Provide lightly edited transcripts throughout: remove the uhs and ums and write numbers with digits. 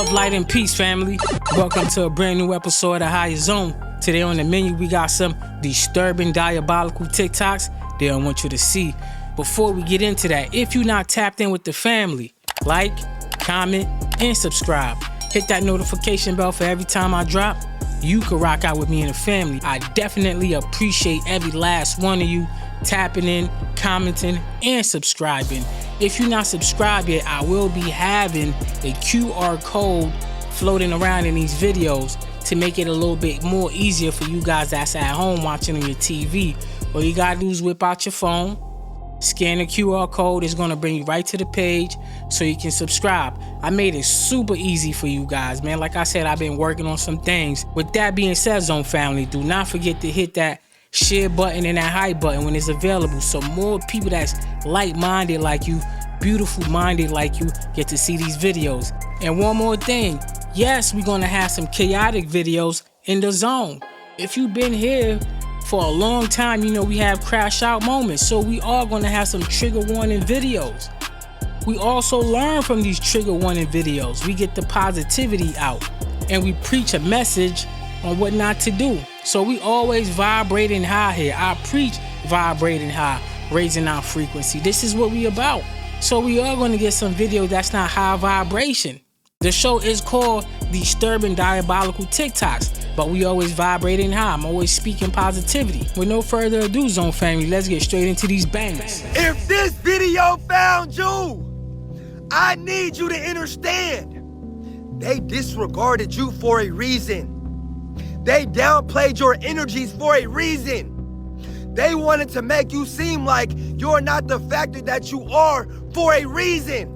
Love, light, and peace, family. Welcome to a brand new episode of Higher Zone. Today on the menu, we got some disturbing, diabolical TikToks they don't want you to see. Before we get into that, if you're not tapped in with the family, like, comment, and subscribe. Hit that notification bell for every time I drop. You can rock out with me and the family. I definitely appreciate every last one of you tapping in, commenting, and subscribing. If you're not subscribed yet, I will be having a QR code floating around in these videos to make it a little bit more easier for you guys that's at home watching on your TV. All you gotta do is whip out your phone, scan the QR code. It's gonna bring you right to the page so you can subscribe. I made it super easy for you guys, man. Like I said, I've been working on some things. With that being said, Zone family, do not forget to hit that share button and that hype button when it's available, so more people that's like-minded like you, beautiful minded like you, get to see these videos. And one more thing, yes, we're gonna have some chaotic videos in the zone. If you've been here for a long time, you know we have crash out moments, so we are gonna have some trigger warning videos. We also learn from these trigger warning videos. We get the positivity out and we preach a message on what not to do. So we always vibrating high here. I preach vibrating high, raising our frequency. This is what we about. So we are going to get some video that's not high vibration. The show is called Disturbing Diabolical TikToks, but we always vibrating high. I'm always speaking positivity. With no further ado, Zone family, let's get straight into these bangers. If this video found you, I need you to understand. They disregarded you for a reason. They downplayed your energies for a reason. They wanted to make you seem like you're not the factor that you are for a reason.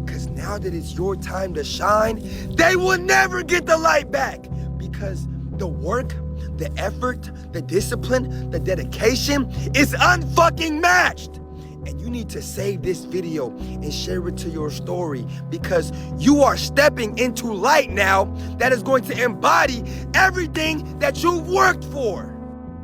Because now that it's your time to shine, they will never get the light back. Because the work, the effort, the discipline, the dedication is unfucking matched. And you need to save this video and share it to your story, because you are stepping into light now that is going to embody everything that you've worked for.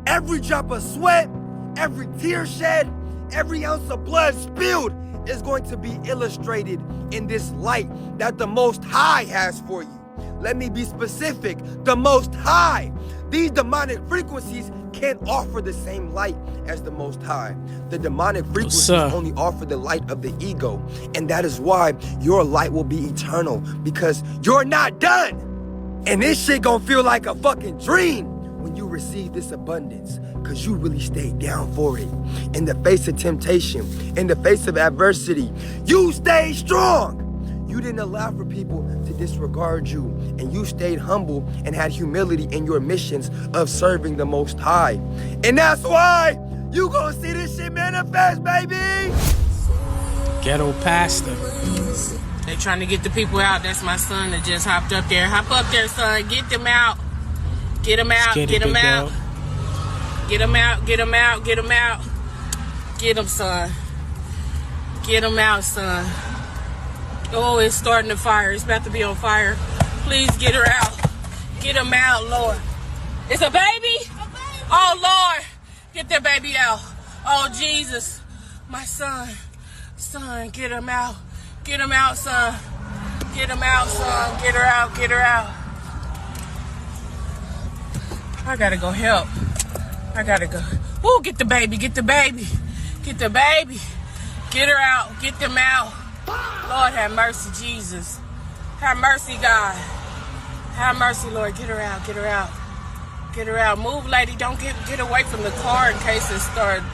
Every drop of sweat, every tear shed, every ounce of blood spilled is going to be illustrated in this light that the Most High has for you. Let me be specific, the Most High. These demonic frequencies can't offer the same light as the Most High. The demonic frequencies only offer the light of the ego. And that is why your light will be eternal, because you're not done. And this shit gonna feel like a fucking dream when you receive this abundance, because you really stayed down for it. In the face of temptation, in the face of adversity, you stayed strong. You didn't allow for people to disregard you, and you stayed humble and had humility in your missions of serving the Most High. And that's why you gonna see this shit manifest, baby! Ghetto pastor. They trying to get the people out. That's my son that just hopped up there. Hop up there, son. Get them out. Get them out. Get them out. Get them out. Get them out. Get them out. Get them, son. Get them out, son. Oh, it's starting to fire. It's about to be on fire. Please get her out. Get him out, Lord. It's a baby? Oh, Lord. Get that baby out. Oh, Jesus. My son. Son, get him out. Get him out, son. Get him out, son. Get her out. Get her out. I gotta go help. I gotta go. Ooh, get the baby. Get the baby. Get the baby. Get her out. Get them out. Lord, have mercy, Jesus. Have mercy, God. Have mercy, Lord. Get her out. Get her out. Get her out. Move, lady. Don't get away from the car in case it starts.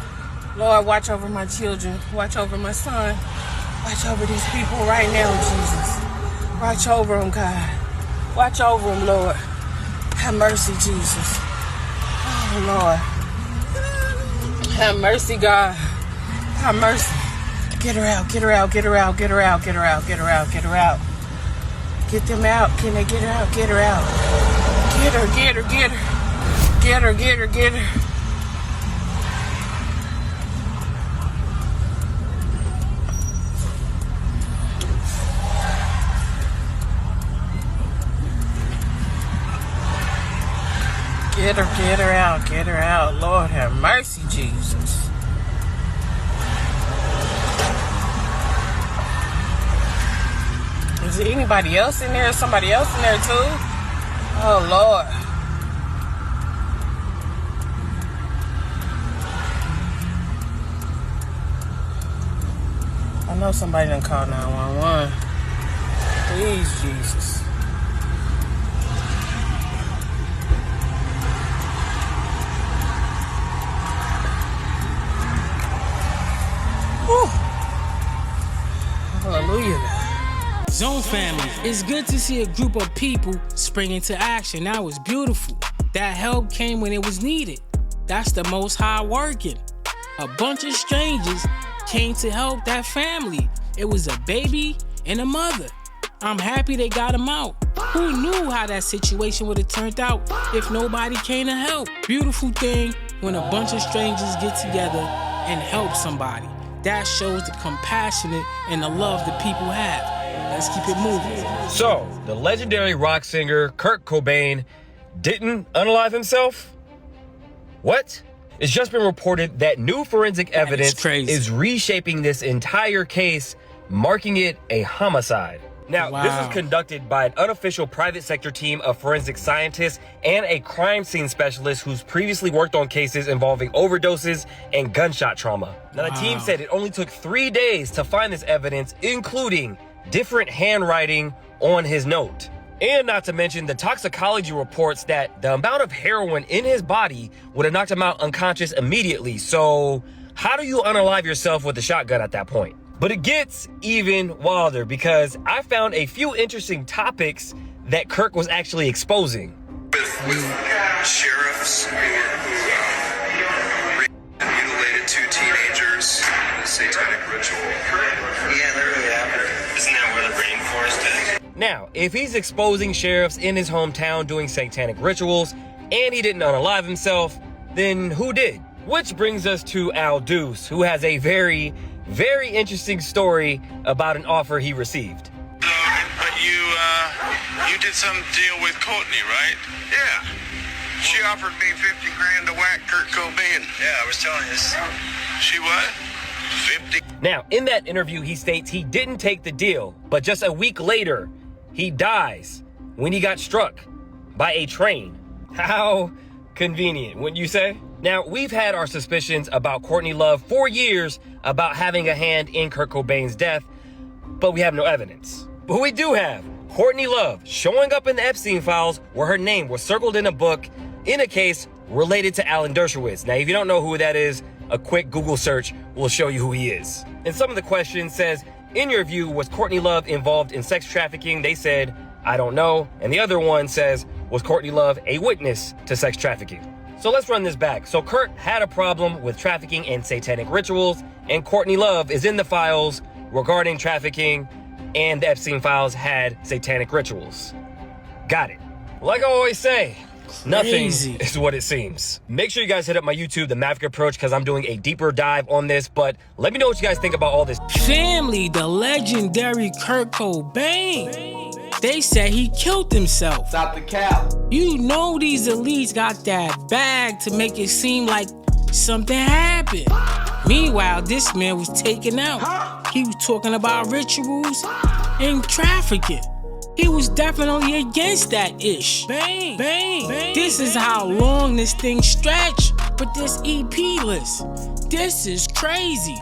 Lord, watch over my children. Watch over my son. Watch over these people right now, Jesus. Watch over them, God. Watch over them, Lord. Have mercy, Jesus. Oh, Lord. Have mercy, God. Have mercy. Get her out, get her out, get her out, get her out, get her out, get her out, get her out. Get them out. Can they get her out? Get her out. Get her, get her, get her. Get her, get her, get her. Get her out, get her out. Lord have mercy, Jesus. Is there anybody else in there? Somebody else in there too? Oh Lord. I know somebody done called 911. Please, Jesus. Whew. Hallelujah. Zone family, it's good to see a group of people spring into action. That was beautiful. That help came when it was needed. That's the Most High working. A bunch of strangers came to help that family. It was a baby and a mother. I'm happy they got him out. Who knew how that situation would have turned out if nobody came to help? Beautiful thing when a bunch of strangers get together and help somebody. That shows the compassionate and the love that people have. Let's keep it moving. So, the legendary rock singer Kurt Cobain didn't unalive himself? What? It's just been reported that new forensic evidence is reshaping this entire case, marking it a homicide. Now, this was conducted by an unofficial private sector team of forensic scientists and a crime scene specialist who's previously worked on cases involving overdoses and gunshot trauma. Now, the team said it only took 3 days to find this evidence, including different handwriting on his note. And not to mention, the toxicology reports that the amount of heroin in his body would have knocked him out unconscious immediately. So, how do you unalive yourself with a shotgun at that point? But it gets even wilder because I found a few interesting topics that Kurt was actually exposing. With sheriffs who mutilated 2 teenagers in a satanic ritual. Yeah, that really happened. Isn't that where the rainforest is? Now, if he's exposing sheriffs in his hometown doing satanic rituals and he didn't unalive himself, then who did? Which brings us to Al Deuce, who has a very interesting story about an offer he received. But you did some deal with Courtney, right? Yeah. She offered me 50 grand to whack Kurt Cobain. Yeah, I was telling you this. She what? 50. Now, in that interview, he states he didn't take the deal, but just a week later, he dies when he got struck by a train. How convenient, wouldn't you say? Now, we've had our suspicions about Courtney Love for years about having a hand in Kurt Cobain's death, but we have no evidence. But we do have Courtney Love showing up in the Epstein files where her name was circled in a book in a case related to Alan Dershowitz. Now, if you don't know who that is, a quick Google search will show you who he is. And some of the questions says, in your view, was Courtney Love involved in sex trafficking? They said, I don't know. And the other one says, was Courtney Love a witness to sex trafficking? So let's run this back. So Kurt had a problem with trafficking and satanic rituals, and Courtney Love is in the files regarding trafficking, and the Epstein files had satanic rituals. Got it. Like I always say, nothing is what it seems. Make sure you guys hit up my YouTube, The Maverick Approach, because I'm doing a deeper dive on this, but let me know what you guys think about all this. Family, the legendary Kurt Cobain. They said he killed himself. Stop the cap. You know these elites got that bag to make it seem like something happened. Meanwhile, this man was taken out. He was talking about rituals and trafficking. He was definitely against that ish. Bang, bang, bang. This is how long this thing stretched. But this EP list, this is crazy.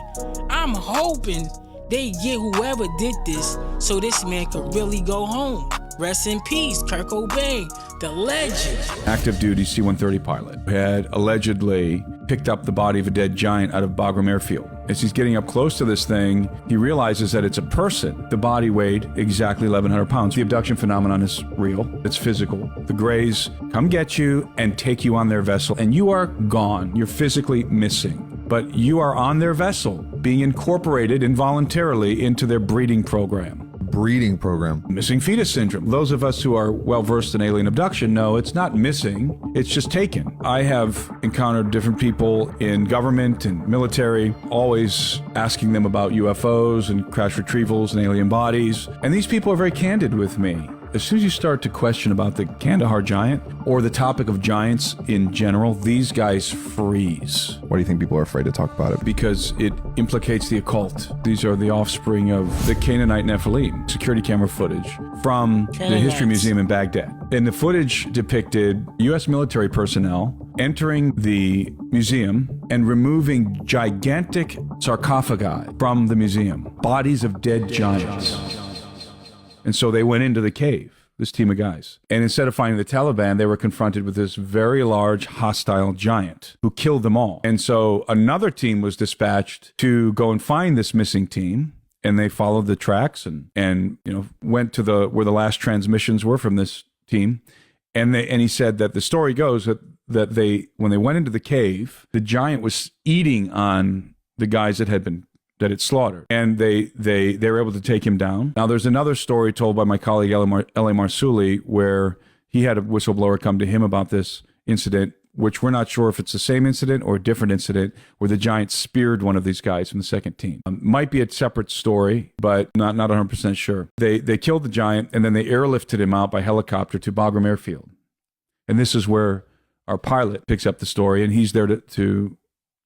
I'm hoping they get whoever did this so this man could really go home. Rest in peace, Kurt Cobain, the legend. Active duty C-130 pilot who had allegedly picked up the body of a dead giant out of Bagram Airfield. As he's getting up close to this thing, he realizes that it's a person. The body weighed exactly 1,100 pounds. The abduction phenomenon is real. It's physical. The Greys come get you and take you on their vessel, and you are gone. You're physically missing. But you are on their vessel, being incorporated involuntarily into their breeding program. Breeding program. Missing fetus syndrome. Those of us who are well-versed in alien abduction know it's not missing, it's just taken. I have encountered different people in government and military, always asking them about UFOs and crash retrievals and alien bodies. And these people are very candid with me. as soon as you start to question about the Kandahar giant or the topic of giants in general, these guys freeze. Why do you think people are afraid to talk about it? Because it implicates the occult. These are the offspring of the Canaanite Nephilim. Security camera footage from the History Museum in Baghdad. And the footage depicted U.S. military personnel entering the museum and removing gigantic sarcophagi from the museum, bodies of dead giants. And so they went into the cave, this team of guys. And instead of finding the Taliban, they were confronted with this very large, hostile giant who killed them all. And so another team was dispatched to go and find this missing team. And they followed the tracks and went to where the last transmissions were from this team. And he said that the story goes that when they went into the cave, the giant was eating on the guys that it slaughtered, and they were able to take him down. Now, there's another story told by my colleague L.A. Marsuli where he had a whistleblower come to him about this incident, which we're not sure if it's the same incident or a different incident, where the giant speared one of these guys from the second team. Might be a separate story, but not 100% sure. They killed the giant, and then they airlifted him out by helicopter to Bagram Airfield. And this is where our pilot picks up the story, and he's there to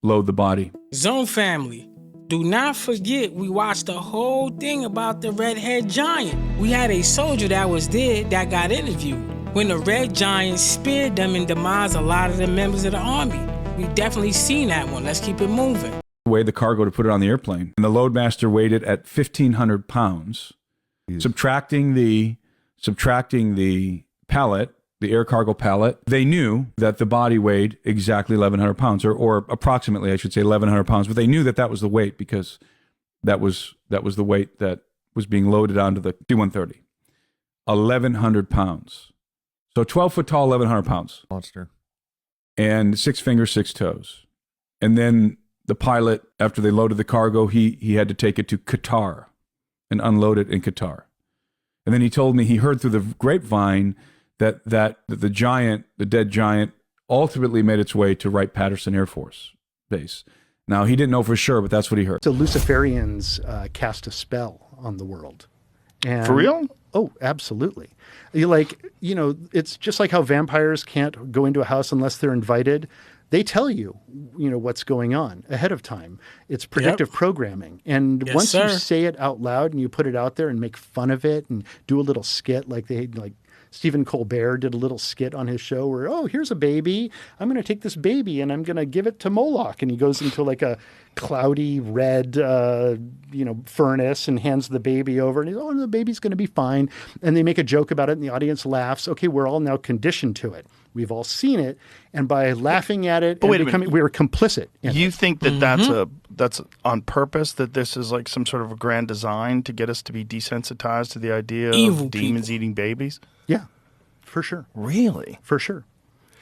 load the body. Zone family, do not forget we watched the whole thing about the redhead giant. We had a soldier that was dead that got interviewed when the red giant speared them and demised a lot of the members of the army. We definitely seen that one. Let's keep it moving. Weighed the cargo to put it on the airplane, and the loadmaster weighed it at 1,500 pounds. Subtracting the pallet, the air cargo pallet, they knew that the body weighed exactly 1,100 pounds, or approximately, I should say, 1,100 pounds. But they knew that was the weight because that was the weight that was being loaded onto the C-130. 1,100 pounds. So 12 foot tall, 1,100 pounds. Monster. And 6 fingers, 6 toes. And then the pilot, after they loaded the cargo, he had to take it to Qatar and unload it in Qatar. And then he told me he heard through the grapevine that the dead giant, ultimately made its way to Wright-Patterson Air Force Base. Now, he didn't know for sure, but that's what he heard. So Luciferians cast a spell on the world. And, for real? Oh, absolutely. It's just like how vampires can't go into a house unless they're invited. They tell you, what's going on ahead of time. It's predictive programming. And once you say it out loud and you put it out there and make fun of it and do a little skit like Stephen Colbert did a little skit on his show where, oh, here's a baby. I'm going to take this baby and I'm going to give it to Moloch. And he goes into like a cloudy red, furnace and hands the baby over. And he's, oh, the baby's going to be fine. And they make a joke about it and the audience laughs. Okay, we're all now conditioned to it. We've all seen it. And by laughing at it, we're complicit. You think that that's on purpose, that this is like some sort of a grand design to get us to be desensitized to the idea of demons eating babies? Yeah, for sure. Really? For sure.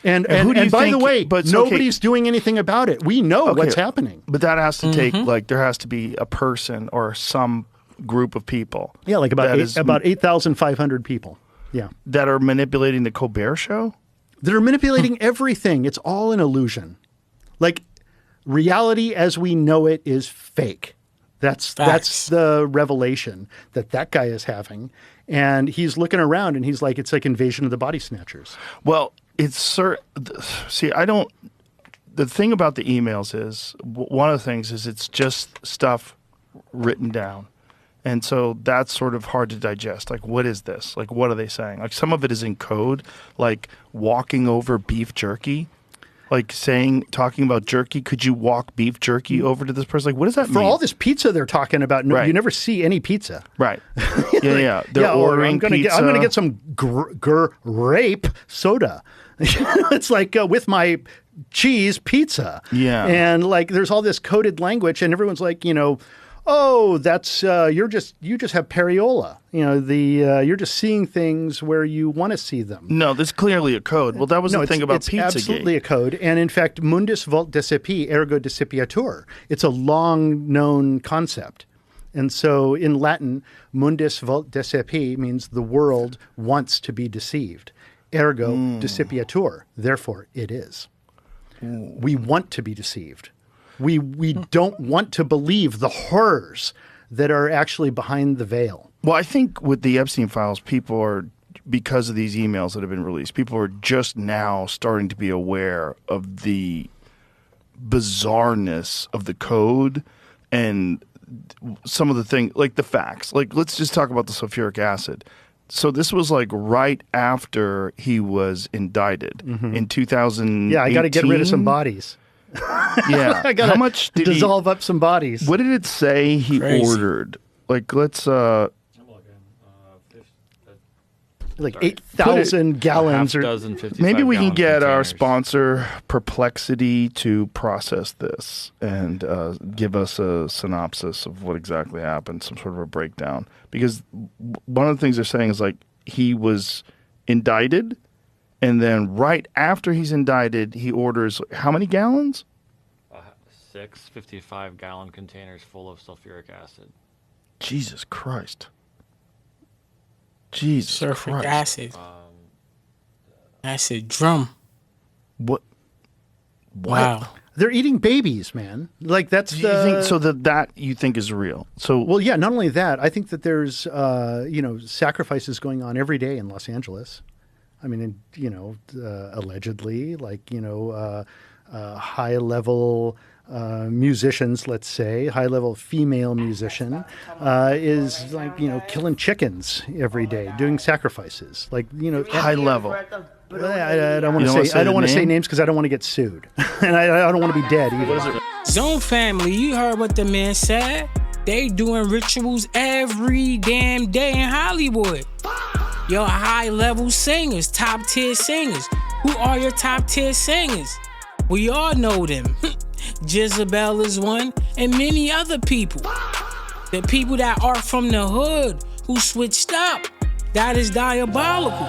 And by the way, but nobody's doing anything about it. We know what's happening. But that has to take, there has to be a person or some group of people. Yeah, like about 8,500 people. Yeah. That are manipulating the Colbert Show? That are manipulating everything. It's all an illusion. Like, reality as we know it is fake. That's the revelation that guy is having. And he's looking around and he's like, it's like Invasion of the Body Snatchers. Well, the thing about the emails is, one of the things is it's just stuff written down. And so that's sort of hard to digest. Like, what is this? Like, what are they saying? Like, some of it is in code, like walking over beef jerky. Like talking about jerky, could you walk beef jerky over to this person? Like, what does that mean? For all this pizza they're talking about, you never see any pizza. Right. Yeah. They're ordering pizza. I'm going to get some grape soda. It's like with my cheese pizza. Yeah. And there's all this coded language and everyone's like, oh, that's you just have pareola. You're just seeing things where you want to see them. No, there's clearly a code. Well, that was the thing about Pizzagate. It's absolutely a code. And in fact, mundus vult decepi, ergo decipiatur. It's a long-known concept. And so in Latin, mundus vult decepi means the world wants to be deceived. Ergo decipiatur. Therefore, it is. We want to be deceived. We don't want to believe the horrors that are actually behind the veil. Well, I think with the Epstein files, people are because of these emails that have been released, people are just now starting to be aware of the bizarreness of the code and some of the things, like the facts. Like, let's just talk about the sulfuric acid. So this was like right after he was indicted in 2000. Yeah, I got to get rid of some bodies. Yeah. I got How much did dissolve up some bodies. What did it say he Crazy. ordered? Like, let's like 8,000 gallons or dozen 55 maybe we can gallon get our containers. sponsor Perplexity to process this and give us a synopsis of what exactly happened, some sort of a breakdown. Because one of the things they're saying is like he was indicted, and then right after he's indicted, he orders how many gallons? 6 55 gallon containers full of sulfuric acid. Jesus Christ. Jesus Sulfuric Christ. acid. Acid drum. What? Wow. they're eating babies, man. Like that's Do you think so that you think is real? So well, yeah. Not only that, I think that there's sacrifices going on every day in Los Angeles. I mean, allegedly, like high level musicians, let's say, high level female musician is like killing chickens every day, doing sacrifices, like high level. I don't want to say. I don't want to say names because I don't want to get sued, and I don't want to be dead either. Zone family, you heard what the man said. They doing rituals every damn day in Hollywood. Your high-level singers, top-tier singers. Who are your top-tier singers? We all know them. Jezebel is one, and many other people. The people that are from the hood who switched up. That is diabolical.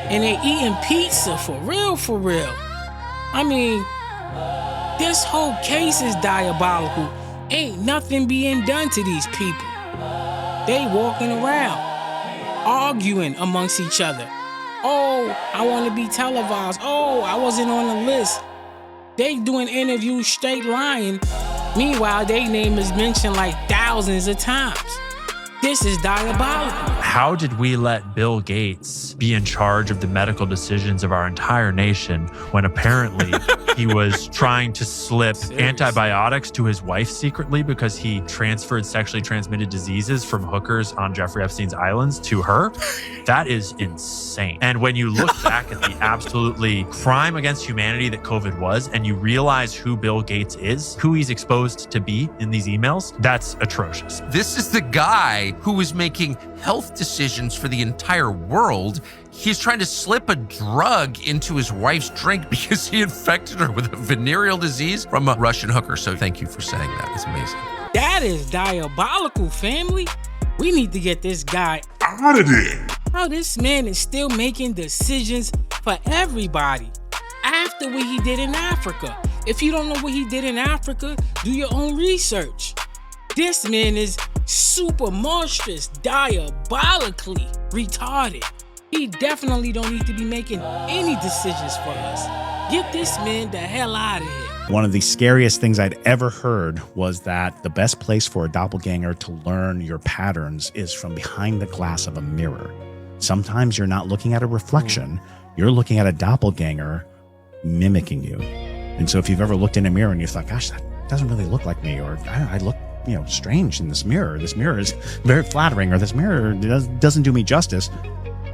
And they eating pizza for real, for real. I mean, this whole case is diabolical. Ain't nothing being done to these people. They walking around, arguing amongst each other. Oh, I want to be televised. Oh, I wasn't on the list. They doing interviews straight lying. Meanwhile, their name is mentioned like thousands of times. This is diabolical. How did we let Bill Gates be in charge of the medical decisions of our entire nation when apparently he was trying to slip antibiotics to his wife secretly because he transferred sexually transmitted diseases from hookers on Jeffrey Epstein's islands to her? That is insane. And when you look back at the absolutely crime against humanity that COVID was, and you realize who Bill Gates is, who he's exposed to be in these emails, that's atrocious. This is the guy who is making health decisions for the entire world. He's trying to slip a drug into his wife's drink because he infected her with a venereal disease from a Russian hooker. So thank you for saying that. It's amazing. That is diabolical, family. We need to get this guy Out of there. How this man is still making decisions for everybody after what he did in Africa. If you don't know what he did in Africa, do your own research. This man is super monstrous, diabolically retarded. He definitely don't need to be making any decisions for us. Get this man the hell out of here. One of the scariest things I'd ever heard was that the best place for a doppelganger to learn your patterns is from behind the glass of a mirror. Sometimes you're not looking at a reflection, you're looking at a doppelganger mimicking you. And so if you've ever looked in a mirror and you thought, gosh, that doesn't really look like me, or I look strange in this mirror. This mirror is very flattering, or this mirror doesn't do me justice.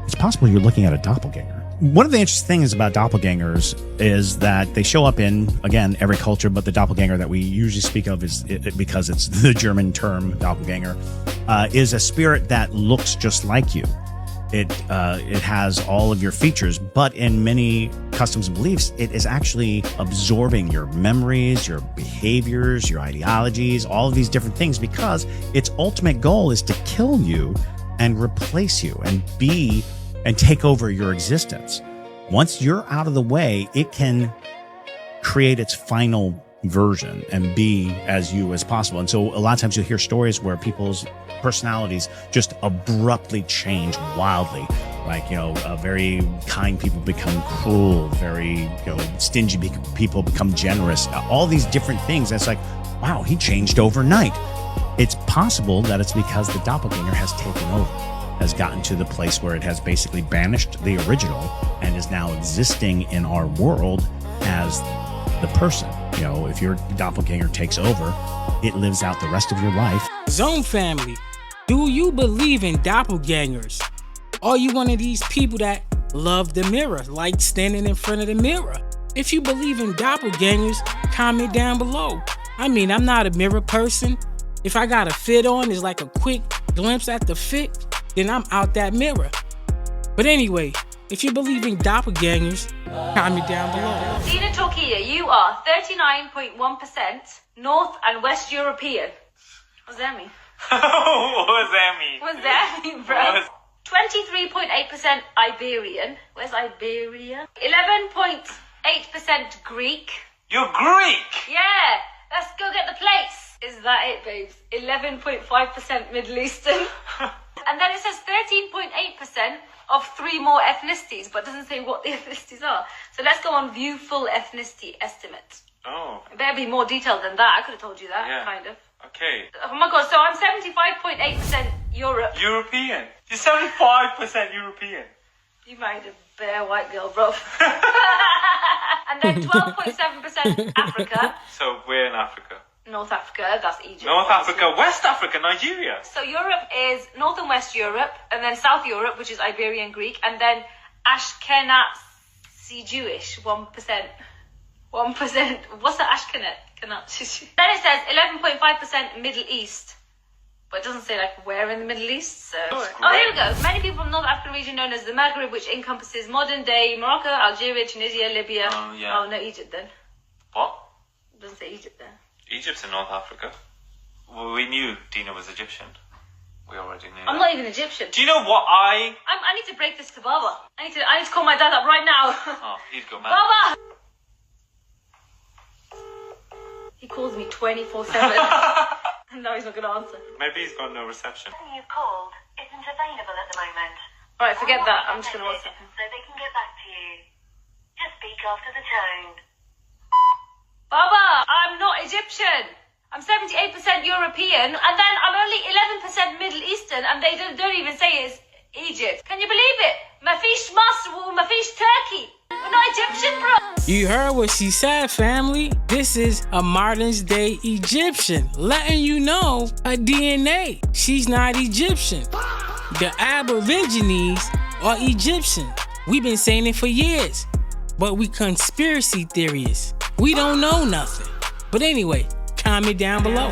It's possible you're looking at a doppelganger. One of the interesting things about doppelgangers is that they show up in, again, every culture, but the doppelganger that we usually speak of is, because it's the German term doppelganger, is a spirit that looks just like you. It has all of your features, but in many customs and beliefs, it is actually absorbing your memories, your behaviors, your ideologies, all of these different things, because its ultimate goal is to kill you and replace you and take over your existence. Once you're out of the way, it can create its final version and be as you as possible. And so a lot of times you'll hear stories where people's personalities just abruptly change wildly. Like, very kind people become cruel, very, stingy people become generous, all these different things. And it's like, wow, he changed overnight. It's possible that it's because the doppelganger has taken over. has gotten to the place where it has basically banished the original and is now existing in our world as the person. You know, if your doppelganger takes over, it lives out the rest of your life. Zone family, do you believe in doppelgangers? Are you one of these people that love the mirror, like standing in front of the mirror? If you believe in doppelgangers, comment down below. I mean, I'm not a mirror person. If I got a fit on, it's like a quick glimpse at the fit, then I'm out that mirror. But anyway, if you believe in doppelgangers, comment down below. Dina Torquia, you are 39.1% North and West European. What's that mean? What does that mean? What's that mean, bro? 23.8% Iberian. Where's Iberia? 11.8% Greek. You're Greek? Yeah, let's go get the plates. Is that it, babes? 11.5% Middle Eastern. And then it says 13.8% of 3 more ethnicities, but doesn't say what the ethnicities are. So let's go on view full ethnicity estimate. Oh. It better be more detailed than that. I could have told you that, Yeah. kind of. Okay. Oh my god, so I'm 75.8% Europe. European. You're 75% European. You married a bare white girl, bro. And then 12.7% Africa. So we're in Africa. North Africa, that's Egypt. North Africa, West Africa, Nigeria. So Europe is North and West Europe, and then South Europe, which is Iberian Greek, and then Ashkenazi Jewish, 1%. 1%. What's the Ashkenazi? Then it says 11.5% Middle East. But it doesn't say like where in the Middle East. So. Oh, here we go. Many people from the North African region known as the Maghreb, which encompasses modern day Morocco, Algeria, Tunisia, Libya. Oh, yeah. Oh, no, Egypt then. What? It doesn't say Egypt there. Egypt's in North Africa. Well, we knew Dina was Egyptian. We already knew. I'm not even Egyptian. Do you know what I need to break this to Baba. I need to call my dad up right now. Oh, he's got mad. Baba! He calls me 24/7. And now he's not going to answer. Maybe he's got no reception. You've called isn't available at the moment. Alright, forget that. I'm just going to WhatsApp him. So they can get back to you. Just speak after the tone. Baba, I'm not Egyptian. I'm 78% European, and then I'm only 11% Middle Eastern, and they don't even say it's Egypt. Can you believe it? Mafish Masr, Mafish Turkey. We're not Egyptian, bro. You heard what she said, family. This is a modern day Egyptian, letting you know her DNA. She's not Egyptian. The Aborigines are Egyptian. We've been saying it for years, but we conspiracy theorists. We don't know nothing. But anyway, comment down below.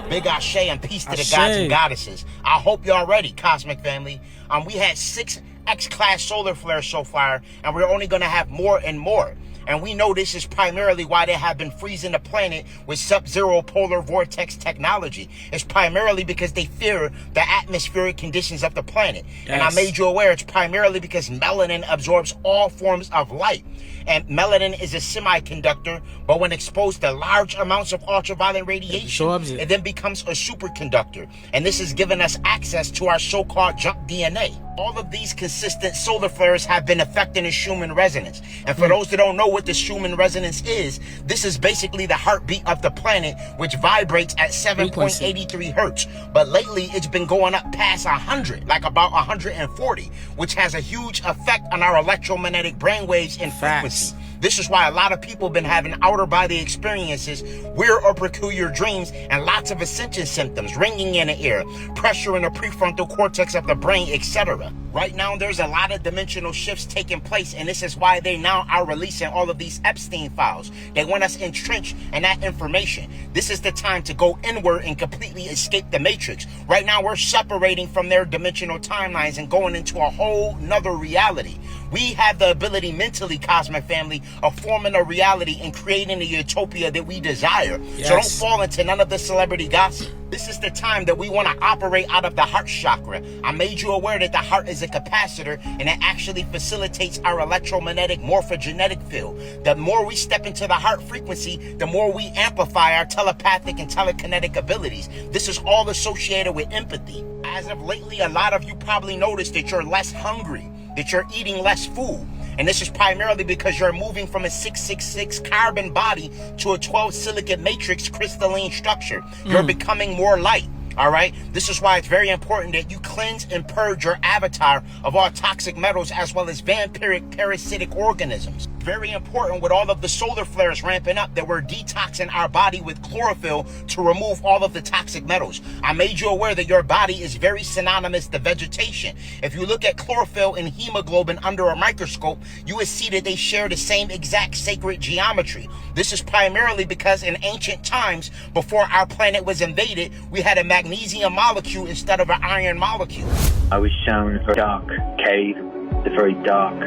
Big Ashe and peace to the gods and goddesses. I hope y'all ready, Cosmic Family. We had 6 X-class solar flares so far, and we're only gonna have more and more. And we know this is primarily why they have been freezing the planet with sub-zero polar vortex technology. It's primarily because they fear the atmospheric conditions of the planet. Yes. And I made you aware it's primarily because melanin absorbs all forms of light. And melanin is a semiconductor, but when exposed to large amounts of ultraviolet radiation, it then becomes a superconductor. And this has given us access to our so-called junk DNA. All of these consistent solar flares have been affecting the Schumann resonance. And for those that don't know what the Schumann resonance is, this is basically the heartbeat of the planet, which vibrates at 7.83 hertz. But lately, it's been going up past 100, like about 140, which has a huge effect on our electromagnetic brainwaves and frequency. This is why a lot of people have been having outer body experiences, weird or peculiar dreams, and lots of ascension symptoms, ringing in the ear, pressure in the prefrontal cortex of the brain, etc. Right now, there's a lot of dimensional shifts taking place, and this is why they now are releasing all of these Epstein files. They want us entrenched in that information. This is the time to go inward and completely escape the matrix. Right now, we're separating from their dimensional timelines and going into a whole nother reality. We have the ability mentally, Cosmic Family, of forming a reality and creating the utopia that we desire. Yes. So don't fall into none of the celebrity gossip. This is the time that we want to operate out of the heart chakra. I made you aware that the heart is a capacitor, and it actually facilitates our electromagnetic morphogenetic field. The more we step into the heart frequency, the more we amplify our telepathic and telekinetic abilities. This is all associated with empathy. As of lately, a lot of you probably noticed that you're less hungry, that you're eating less food. And this is primarily because you're moving from a 666 carbon body to a 12 silicate matrix crystalline structure. You're becoming more light. All right? This is why it's very important that you cleanse and purge your avatar of all toxic metals as well as vampiric parasitic organisms. Very important with all of the solar flares ramping up that we're detoxing our body with chlorophyll to remove all of the toxic metals. I made you aware that your body is very synonymous to vegetation. If you look at chlorophyll and hemoglobin under a microscope, you would see that they share the same exact sacred geometry. This is primarily because in ancient times, before our planet was invaded, we had a magnesium molecule instead of an iron molecule. I was shown a dark cave, a very dark,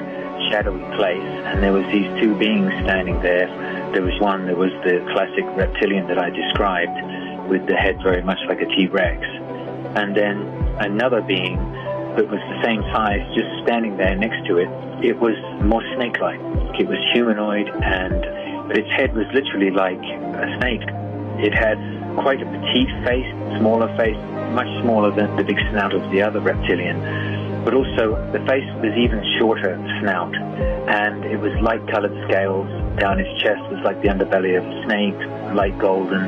shadowy place, and there was these two beings standing there. There was one that was the classic reptilian that I described, with the head very much like a T-Rex, and then another being that was the same size, just standing there next to it. It was more snake-like. It was humanoid, but its head was literally like a snake. It had quite a petite face, smaller face, much smaller than the big snout of the other reptilian. But also, the face was even shorter snout, and it was light-colored scales. Down its chest was like the underbelly of a snake, light golden.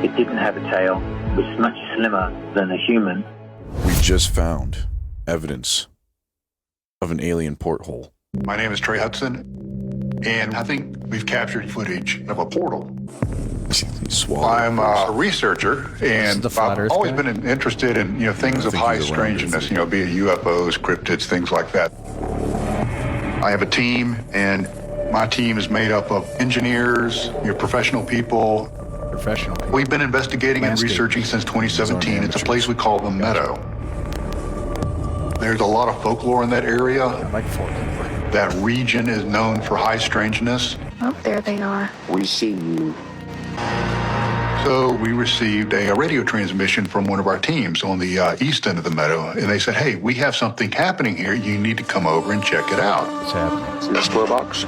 It didn't have a tail. It was much slimmer than a human. We just found evidence of an alien porthole. My name is Trey Hudson, and I think we've captured footage of a portal. I'm a researcher, and I've always been interested in things of high strangeness, be it UFOs, cryptids, things like that. I have a team, and my team is made up of engineers, professional people. We've been investigating and researching since 2017. It's a place we call the Meadow. There's a lot of folklore in that area. That region is known for high strangeness. Oh, there they are. We see you. So we received a radio transmission from one of our teams on the east end of the Meadow, and they said, hey, we have something happening here. You need to come over and check it out. What's happening? See that square box?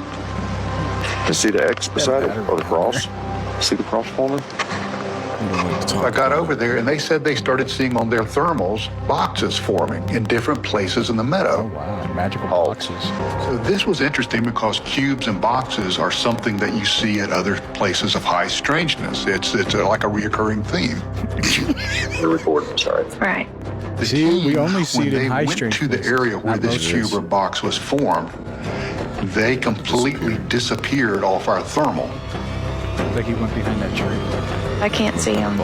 You see the X beside it, or the cross? See the cross forming? I got over there, and they said they started seeing on their thermals boxes forming in different places in the meadow. Oh, wow. Magical boxes. So this was interesting because cubes and boxes are something that you see at other places of high strangeness. It's like a reoccurring theme. They're recording, sorry. Right. We only see it in high went to the area where this cube or box was formed, they completely disappeared off our thermal. Looks like he went behind that tree. I can't see him.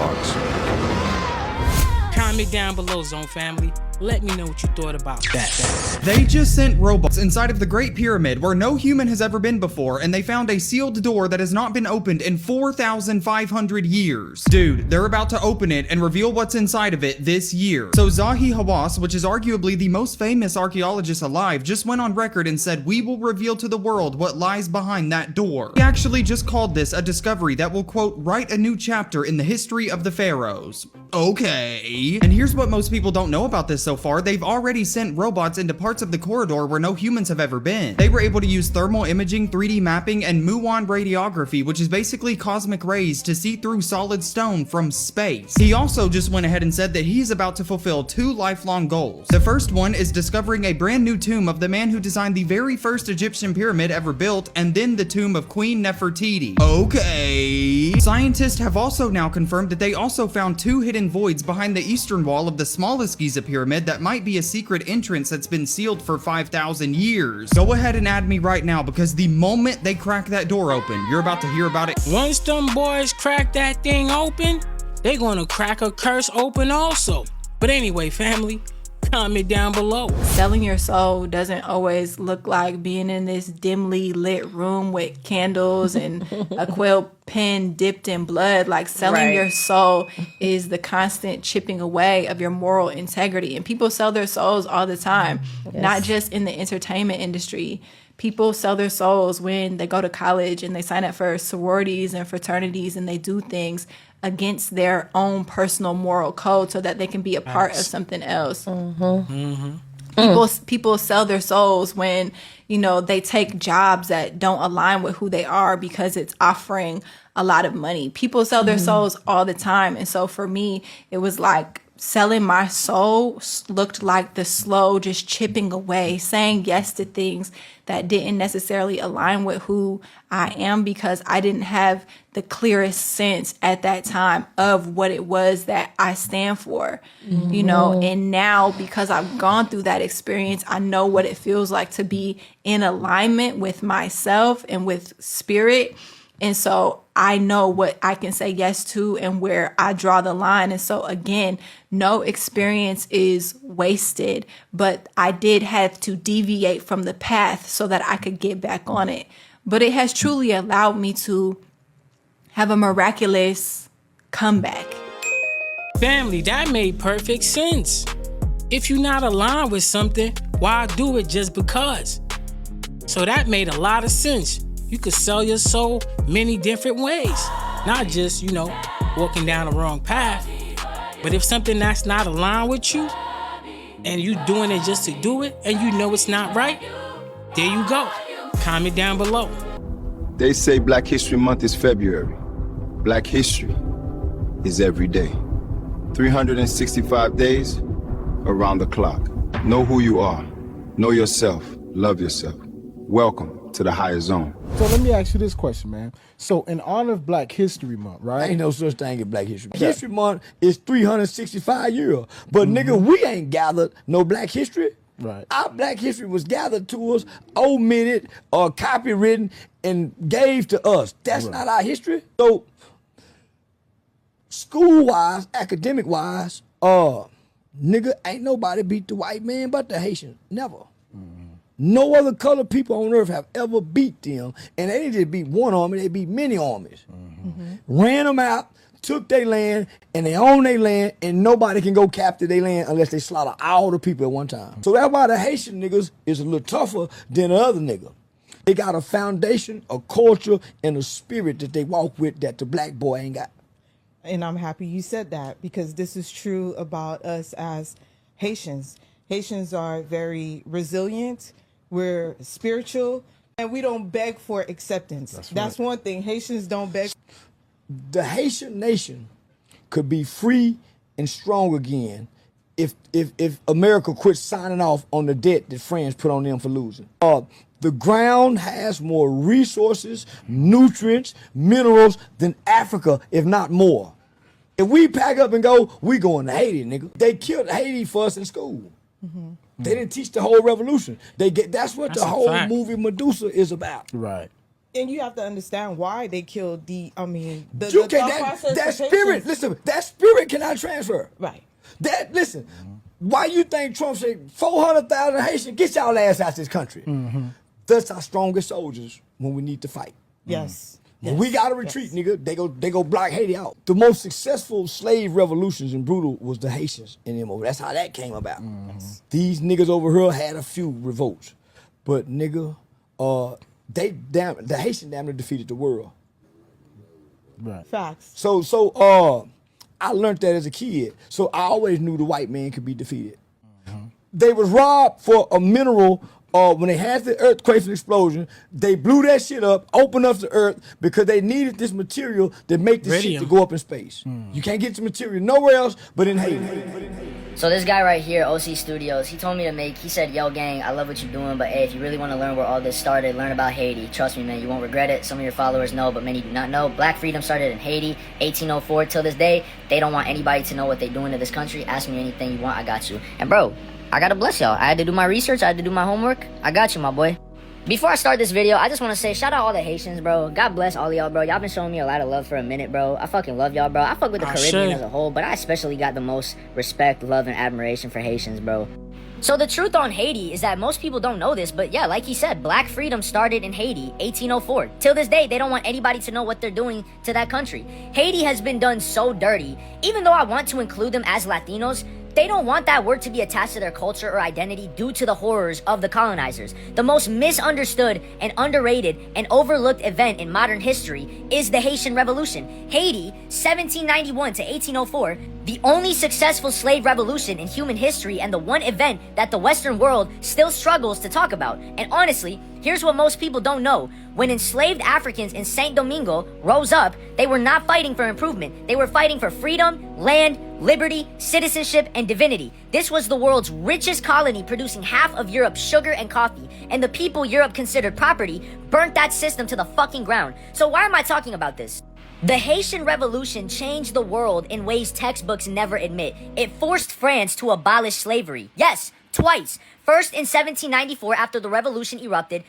Comment down below, Zone Family. Let me know what you thought about that. They just sent robots inside of the Great Pyramid where no human has ever been before, and they found a sealed door that has not been opened in 4,500 years. Dude, they're about to open it and reveal what's inside of it this year. So Zahi Hawass, which is arguably the most famous archaeologist alive, just went on record and said, we will reveal to the world what lies behind that door. He actually just called this a discovery that will, quote, write a new chapter in the history of the pharaohs. Okay. And here's what most people don't know about this so far. They've already sent robots into parts of the corridor where no humans have ever been. They were able to use thermal imaging, 3D mapping, and muon radiography, which is basically cosmic rays to see through solid stone from space. He also just went ahead and said that he's about to fulfill 2 lifelong goals. The first one is discovering a brand new tomb of the man who designed the very first Egyptian pyramid ever built, and then the tomb of Queen Nefertiti. Okay. Scientists have also now confirmed that they also found 2 hidden voids behind the eastern wall of the smallest Giza pyramid that might be a secret entrance that's been sealed for 5,000 years. Go ahead and add me right now, because the moment they crack that door open, you're about to hear about it. Once them boys crack that thing open, they gonna crack a curse open also. But anyway, family, comment down below. Selling your soul doesn't always look like being in this dimly lit room with candles and a quill pen dipped in blood. Like, selling your soul is the constant chipping away of your moral integrity. And people sell their souls all the time, not just in the entertainment industry. People sell their souls when they go to college and they sign up for sororities and fraternities, and they do things against their own personal moral code so that they can be a part of something else. People sell their souls when, they take jobs that don't align with who they are because it's offering a lot of money. People sell their souls all the time. And so for me, it was like selling my soul looked like the slow just chipping away, saying yes to things that didn't necessarily align with who I am, because I didn't have the clearest sense at that time of what it was that I stand for, you know. And now, because I've gone through that experience, I know what it feels like to be in alignment with myself and with spirit. And so I know what I can say yes to and where I draw the line. And so again, no experience is wasted, but I did have to deviate from the path so that I could get back on it. But it has truly allowed me to have a miraculous comeback. Family, that made perfect sense. If you're not aligned with something, why do it just because? So that made a lot of sense. You could sell your soul many different ways. Not just, you know, walking down the wrong path. But if something that's not aligned with you, and you doing it just to do it, and you know it's not right, there you go. Comment down below. They say Black History Month is February. Black history is every day. 365 days around the clock. Know who you are. Know yourself. Love yourself. Welcome to the higher zone. So let me ask you this question, man. So in honor of Black History Month, right? Ain't no such thing as Black History Month. History Month is 365 years. But nigga, we ain't gathered no Black history. Right. Our Black history was gathered to us, omitted, or copywritten, and gave to us. That's not our history. So, school-wise, academic-wise, nigga, ain't nobody beat the white man but the Haitian. Never. No other colored people on earth have ever beat them. And they didn't just beat one army, they beat many armies. Ran them out, took their land, and they own their land, and nobody can go capture their land unless they slaughter all the people at one time. So that's why the Haitian niggas is a little tougher than the other nigga. They got a foundation, a culture, and a spirit that they walk with that the black boy ain't got. And I'm happy you said that, because this is true about us as Haitians. Haitians are very resilient. We're spiritual, and we don't beg for acceptance. That's one thing. Haitians don't beg. The Haitian nation could be free and strong again if America quit signing off on the debt that France put on them for losing. The ground has more resources, nutrients, minerals than Africa, if not more. If we pack up and go, we going to Haiti, nigga. They killed Haiti for us in school. They didn't teach the whole revolution. That's what the whole movie Medusa is about. Right. And you have to understand why they killed the that spirit, listen, that spirit cannot transfer. Right. Listen, why you think Trump said 400,000 Haitians, get y'all ass out this country? That's our strongest soldiers when we need to fight. Yes. When we gotta retreat, nigga, they go block Haiti out. The most successful slave revolutions in brutal was the Haitians in them. That's how that came about. These niggas over here had a few revolts, but nigga, the Haitian damn near defeated the world. Right. Facts. So I learned that as a kid. So I always knew the white man could be defeated. They was robbed for a mineral. When they had the earthquakes and explosion, they blew that shit up, opened up the earth, because they needed this material to make this shit to go up in space. You can't get the material nowhere else but in Haiti. So this guy right here, OC Studios, he told me he said, yo gang, I love what you're doing, but hey, if you really want to learn where all this started, learn about Haiti. Trust me, man, you won't regret it. Some of your followers know, but many do not know. Black freedom started in Haiti, 1804 till this day. They don't want anybody to know what they're doing to this country. Ask me anything you want, I got you. And bro, I gotta bless y'all. I had to do my research. I had to do my homework. I got you, my boy. Before I start this video, I just want to say shout out all the Haitians, bro. God bless all of y'all, bro. Y'all been showing me a lot of love for a minute, bro. I fucking love y'all, bro. I fuck with the Caribbean as a whole, but I especially got the most respect, love, and admiration for Haitians, bro. So the truth on Haiti is that most people don't know this, but yeah, like he said, black freedom started in Haiti, 1804. Till this day, they don't want anybody to know what they're doing to that country. Haiti has been done so dirty. Even though I want to include them as Latinos, they don't want that word to be attached to their culture or identity due to the horrors of the colonizers. The most misunderstood and underrated and overlooked event in modern history is the Haitian Revolution. Haiti, 1791 to 1804, the only successful slave revolution in human history and the one event that the Western world still struggles to talk about. And honestly, Here's what most people don't know. When enslaved Africans in Saint Domingo rose up, they were not fighting for improvement. They were fighting for freedom, land, liberty, citizenship, and divinity. This was the world's richest colony, producing half of Europe's sugar and coffee. And the people Europe considered property burnt that system to the fucking ground. So why am I talking about this? The Haitian Revolution changed the world in ways textbooks never admit. It forced France to abolish slavery. Yes, twice. First in 1794 after the revolution erupted,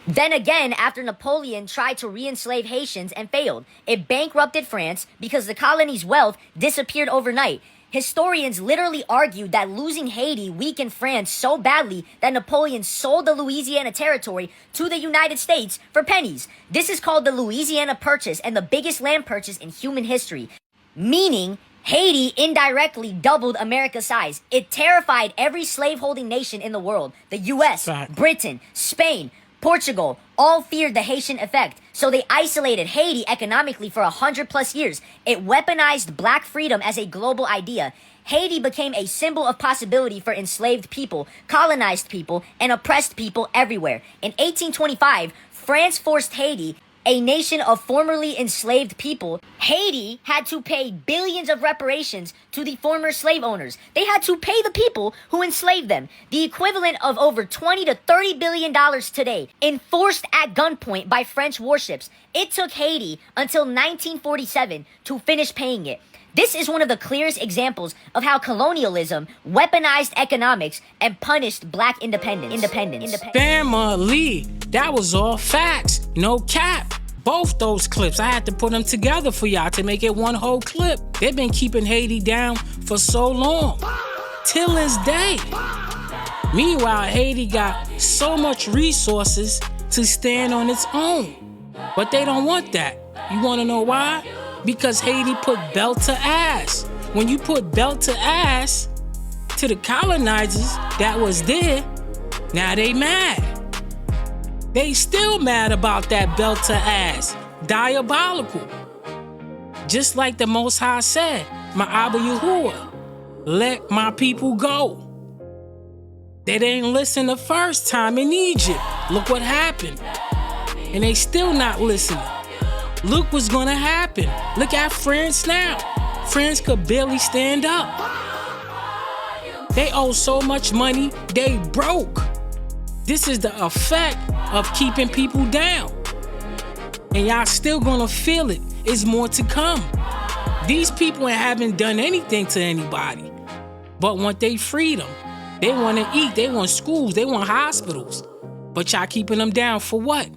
then again after Napoleon tried to re-enslave Haitians and failed. It bankrupted France because the colony's wealth disappeared overnight. Historians literally argued that losing Haiti weakened France so badly that Napoleon sold the Louisiana Territory to the United States for pennies. This is called the Louisiana Purchase and the biggest land purchase in human history. Meaning, Haiti indirectly doubled America's size. It terrified every slaveholding nation in the world. The US, Britain, Spain, Portugal, all feared the Haitian effect, so they isolated Haiti economically for 100+ years. It weaponized black freedom as a global idea. Haiti became a symbol of possibility for enslaved people, colonized people, and oppressed people everywhere. In 1825, France forced Haiti, a nation of formerly enslaved people. Haiti had to pay billions of reparations to the former slave owners. They had to pay the people who enslaved them, the equivalent of over $20 to $30 billion today, enforced at gunpoint by French warships. It took Haiti until 1947 to finish paying it. This is one of the clearest examples of how colonialism weaponized economics and punished black independence. Family, that was all facts, no cap. Both those clips, I had to put them together for y'all to make it one whole clip. They've been keeping Haiti down for so long, till this day. Meanwhile, Haiti got so much resources to stand on its own. But they don't want that. You wanna know why? Because Haiti put belt to ass. When you put belt to ass to the colonizers that was there, now they mad. They still mad about that belt to ass. Diabolical. Just like the Most High said, Ma'aba Yahuwah, let my people go. They didn't listen the first time in Egypt. Look what happened. And they still not listening. Look what's gonna happen. Look at France now. France could barely stand up. They owe so much money, they broke. This is the effect of keeping people down. And y'all still gonna feel it. It's more to come. These people haven't done anything to anybody, but want their freedom. They wanna eat, they want schools, they want hospitals. But y'all keeping them down for what?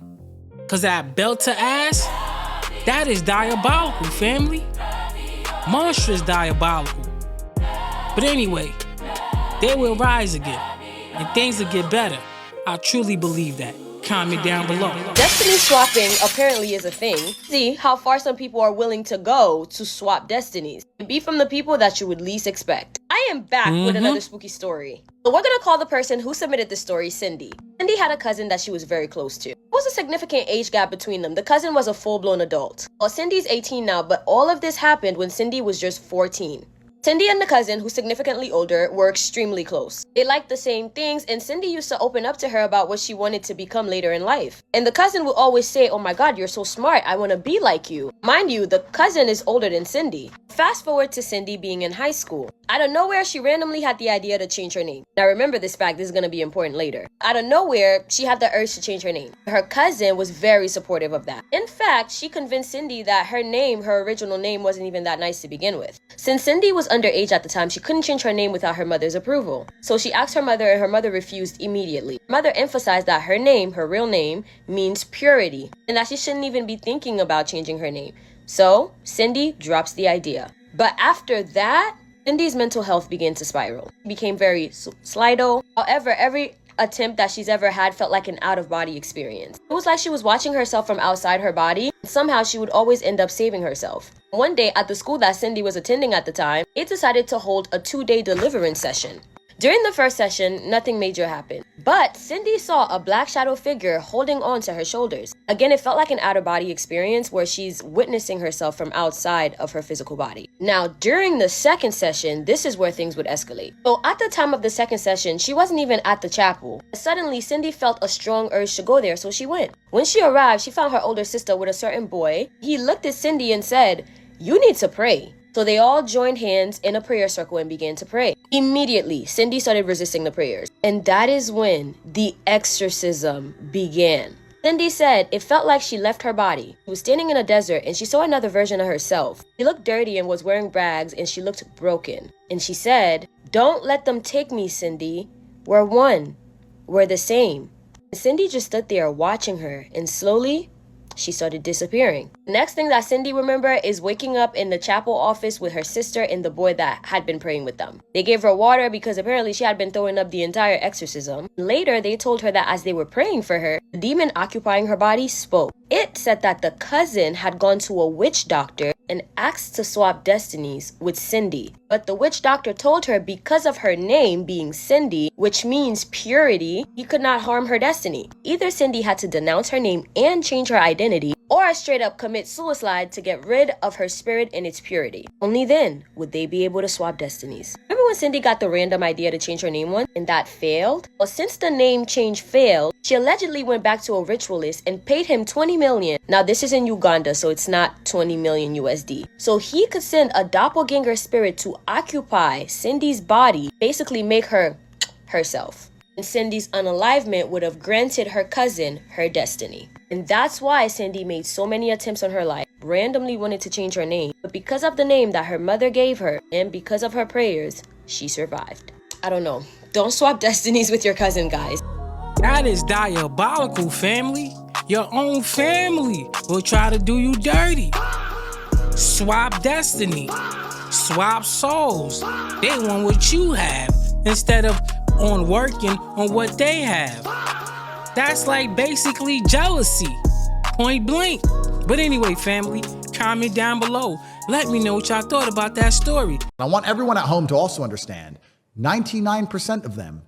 Cause that belt to ass, that is diabolical, family. Monstrous diabolical. But anyway, they will rise again, and things will get better. I truly believe that. Comment down below. Destiny swapping apparently is a thing. See how far some people are willing to go to swap destinies. Be from the people that you would least expect. I am back with another spooky story. So we're gonna call the person who submitted this story Cindy. Cindy had a cousin that she was very close to. There was a significant age gap between them. The cousin was a full-blown adult. Well, Cindy's 18 now, but all of this happened when Cindy was just 14. Cindy and the cousin, who's significantly older, were extremely close. They liked the same things, and Cindy used to open up to her about what she wanted to become later in life. And the cousin would always say, "Oh my God, you're so smart. I want to be like you." Mind you, the cousin is older than Cindy. Fast forward to Cindy being in high school. Out of nowhere, she randomly had the idea to change her name. Now remember this fact, this is going to be important later. Out of nowhere, she had the urge to change her name. Her cousin was very supportive of that. In fact, she convinced Cindy that her name, her original name, wasn't even that nice to begin with. Since Cindy was underage at the time, she couldn't change her name without her mother's approval. So she asked her mother, and her mother refused immediately. Her mother emphasized that her name, her real name, means purity, and that she shouldn't even be thinking about changing her name. So Cindy drops the idea. But after that, Cindy's mental health began to spiral. She became very slido. However, every attempt that she's ever had felt like an out-of-body experience. It was like she was watching herself from outside her body, and somehow she would always end up saving herself. One day at the school that Cindy was attending at the time, they decided to hold a 2-day deliverance session. During the first session, nothing major happened, but Cindy saw a black shadow figure holding on to her shoulders. Again, it felt like an out-of-body experience where she's witnessing herself from outside of her physical body. Now, during the second session, this is where things would escalate. So at the time of the second session, she wasn't even at the chapel. Suddenly, Cindy felt a strong urge to go there, so she went. When she arrived, she found her older sister with a certain boy. He looked at Cindy and said, "You need to pray." So they all joined hands in a prayer circle and began to pray. Immediately, Cindy started resisting the prayers. And that is when the exorcism began. Cindy said it felt like she left her body. She was standing in a desert and she saw another version of herself. She looked dirty and was wearing rags and she looked broken. And she said, "Don't let them take me, Cindy. We're one. We're the same." And Cindy just stood there watching her, and slowly, she started disappearing. The next thing that Cindy remembered is waking up in the chapel office with her sister and the boy that had been praying with them. They gave her water because apparently she had been throwing up the entire exorcism. Later, they told her that as they were praying for her, the demon occupying her body spoke. It said that the cousin had gone to a witch doctor and asked to swap destinies with Cindy. But the witch doctor told her because of her name being Cindy, which means purity, he could not harm her destiny. Either Cindy had to denounce her name and change her identity, or straight up commit suicide to get rid of her spirit and its purity. Only then would they be able to swap destinies. Remember when Cindy got the random idea to change her name once and that failed? Well, since the name change failed, she allegedly went back to a ritualist and paid him 20 million. Now this is in Uganda, so it's not 20 million USD. So he could send a doppelganger spirit to occupy Cindy's body, basically make her herself. And Cindy's unalivement would have granted her cousin her destiny. And that's why Cindy made so many attempts on her life, randomly wanted to change her name. But because of the name that her mother gave her, and because of her prayers, she survived. I don't know. Don't swap destinies with your cousin, guys. That is diabolical, family. Your own family will try to do you dirty. Swap destiny. Swap souls. They want what you have instead of on working on what they have. That's like basically jealousy, point blank. But anyway, family, comment down below. Let me know what y'all thought about that story. I want everyone at home to also understand 99% of them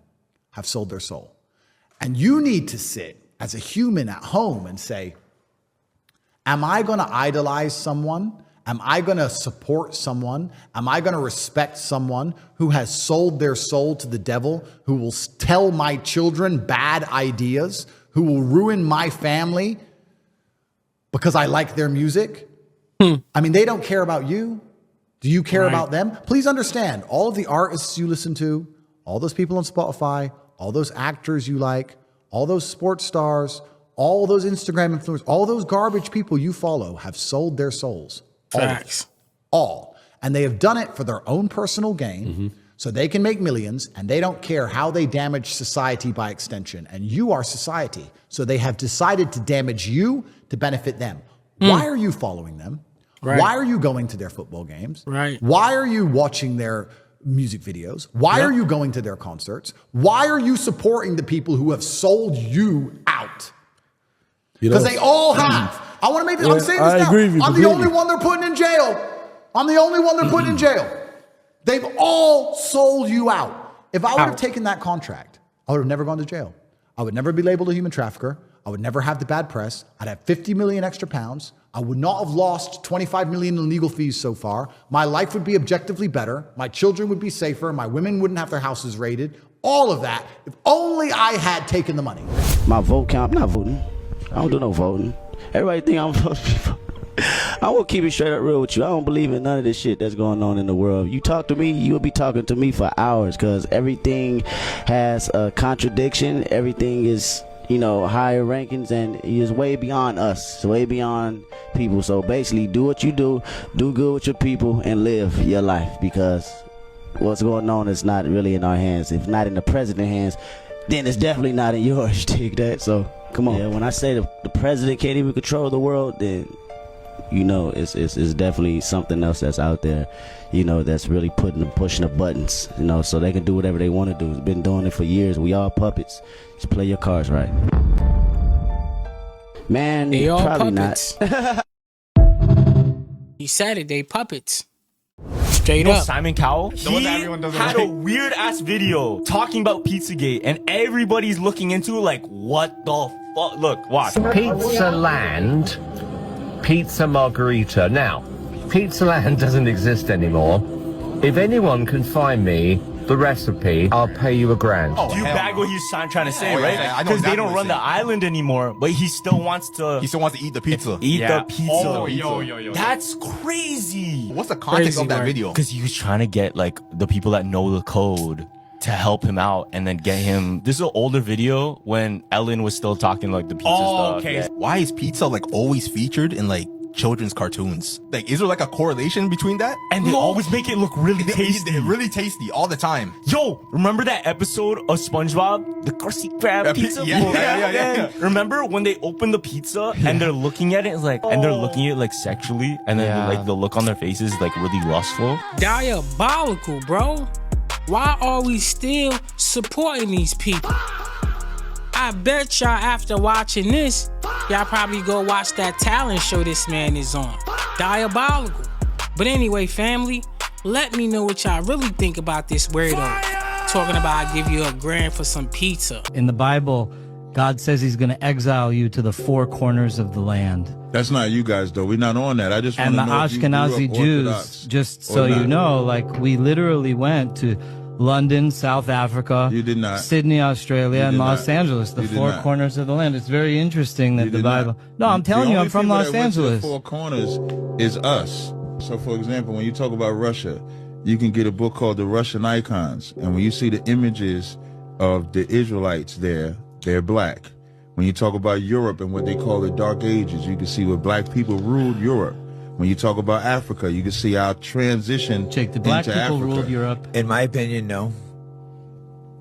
have sold their soul. And you need to sit as a human at home and say, am I going to idolize someone? Am I going to support someone? Am I going to respect someone who has sold their soul to the devil, who will tell my children bad ideas, who will ruin my family because I like their music? I mean, they don't care about you. Do you care about them? Please understand, all of the artists you listen to, all those people on Spotify, all those actors you like, all those sports stars, all those Instagram influencers, all those garbage people you follow have sold their souls. Facts. All. And they have done it for their own personal gain, so they can make millions, and they don't care how they damage society by extension. And you are society. So they have decided to damage you to benefit them. Why are you following them? Right. Why are you going to their football games? Right. Why are you watching their music videos? Why are you going to their concerts? Why are you supporting the people who have sold you out? Because they all have. I want to make this, I'm saying this now. I'm the only one they're putting in jail. I'm the only one they're putting in jail. They've all sold you out. If I would have taken that contract, I would have never gone to jail. I would never be labeled a human trafficker. I would never have the bad press. I'd have 50 million extra pounds. I would not have lost 25 million in legal fees so far. My life would be objectively better. My children would be safer. My women wouldn't have their houses raided. All of that, if only I had taken the money. My vote count, I'm not voting. I don't do no voting. Everybody think I'm supposed to be voting. I will keep it straight up real with you. I don't believe in none of this shit that's going on in the world. You talk to me, you'll be talking to me for hours, because everything has a contradiction. Everything is, you know, higher rankings, and is way beyond us. It's way beyond people. So basically, do what you do good with your people, and live your life, because what's going on is not really in our hands. If not in the president's hands, then it's definitely not in yours. Take that. So come on. Yeah, when I say the president can't even control the world, then you know it's definitely something else that's out there, you know, that's really pushing the buttons, you know, so they can do whatever they want to do. It's been doing it for years. We all puppets. Just play your cards right. Man, they all probably puppets. not. He said it, they puppets. Straight up. Simon Cowell, The one that everyone doesn't had a like. weird ass video talking about Pizzagate, and everybody's looking into it like, what the fuck? Look, watch. Pizza Land, Pizza Margarita. Now, Pizza Land doesn't exist anymore. If anyone can find me the recipe, I'll pay you $1,000. You bag what he's trying to say, Oh, yeah, right? yeah, I know Because they exactly don't what run he's the island anymore, but he still wants to. He still wants to eat the pizza. Eat the pizza. Oh, yo. That's crazy. What's the context of that video? Because he was trying to get like the people that know the code to help him out and then get him. This is an older video when Ellen was still talking like the pizza stuff. Okay. Yeah. Why is pizza like always featured in like children's cartoons? Like, is there like a correlation between that? And they always make it look really tasty. They're really tasty all the time. Yo, remember that episode of SpongeBob? The Krusty Krab pizza? Yeah. Remember when they open the pizza and they're looking at it and they're looking at it like sexually, and then like the look on their faces is like really lustful? Diabolical, bro. Why are we still supporting these people? I bet y'all after watching this, y'all probably go watch that talent show this man is on. Diabolical. But anyway, family, let me know what y'all really think about this weirdo. Talking about I'll give you $1,000 for some pizza. In the Bible, God says he's going to exile you to the four corners of the land. That's not you guys, though. We're not on that. I just want And to the know if you grew Ashkenazi up Jews, Orthodox just or so you not. know, like we literally went to London, South Africa, You did not. Sydney, Australia, You and did Los not. Angeles, the You did four not. corners of the land. It's very interesting that You the did Bible. No, I'm telling you, I'm from Los Angeles. The four corners is us. So, for example, when you talk about Russia, you can get a book called The Russian Icons. And when you see the images of the Israelites there, they're black. When you talk about Europe and what they call the Dark Ages, you can see where black people ruled Europe. When you talk about Africa, you can see our transition The black into people Africa. ruled Europe. In my opinion, no.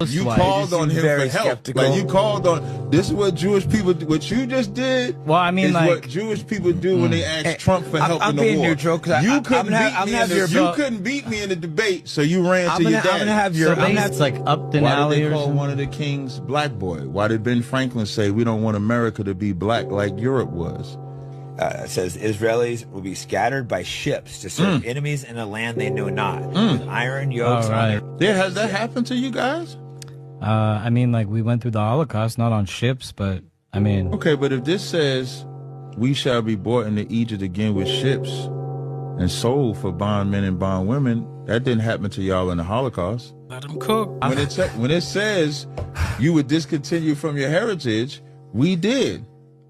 You Why? called You on seem him very for help. skeptical. Like you called on. This is what Jewish people do. What you just did. Well, I mean, is like what Jewish people do when they ask Trump for help I'm in the being war. neutral, 'cause you I'm couldn't gonna beat have- me. I'm In gonna have the, your- you couldn't beat me in the debate, so you ran to your dad. I'm gonna have your. So maybe it's like Upton Why Alley did they or call something? one of the kings Black Boy? Why did Ben Franklin say we don't want America to be black like Europe was? It says Israelis will be scattered by ships to serve enemies in a land they know not, with iron yokes All on their. right. Yeah, has that happened to you guys? I mean, like we went through the Holocaust, not on ships, but I mean, Okay, but if this says we shall be brought into Egypt again with ships and sold for bondmen and bondwomen, that didn't happen to y'all in the Holocaust. Let them cook. When it says you would discontinue from your heritage, we did.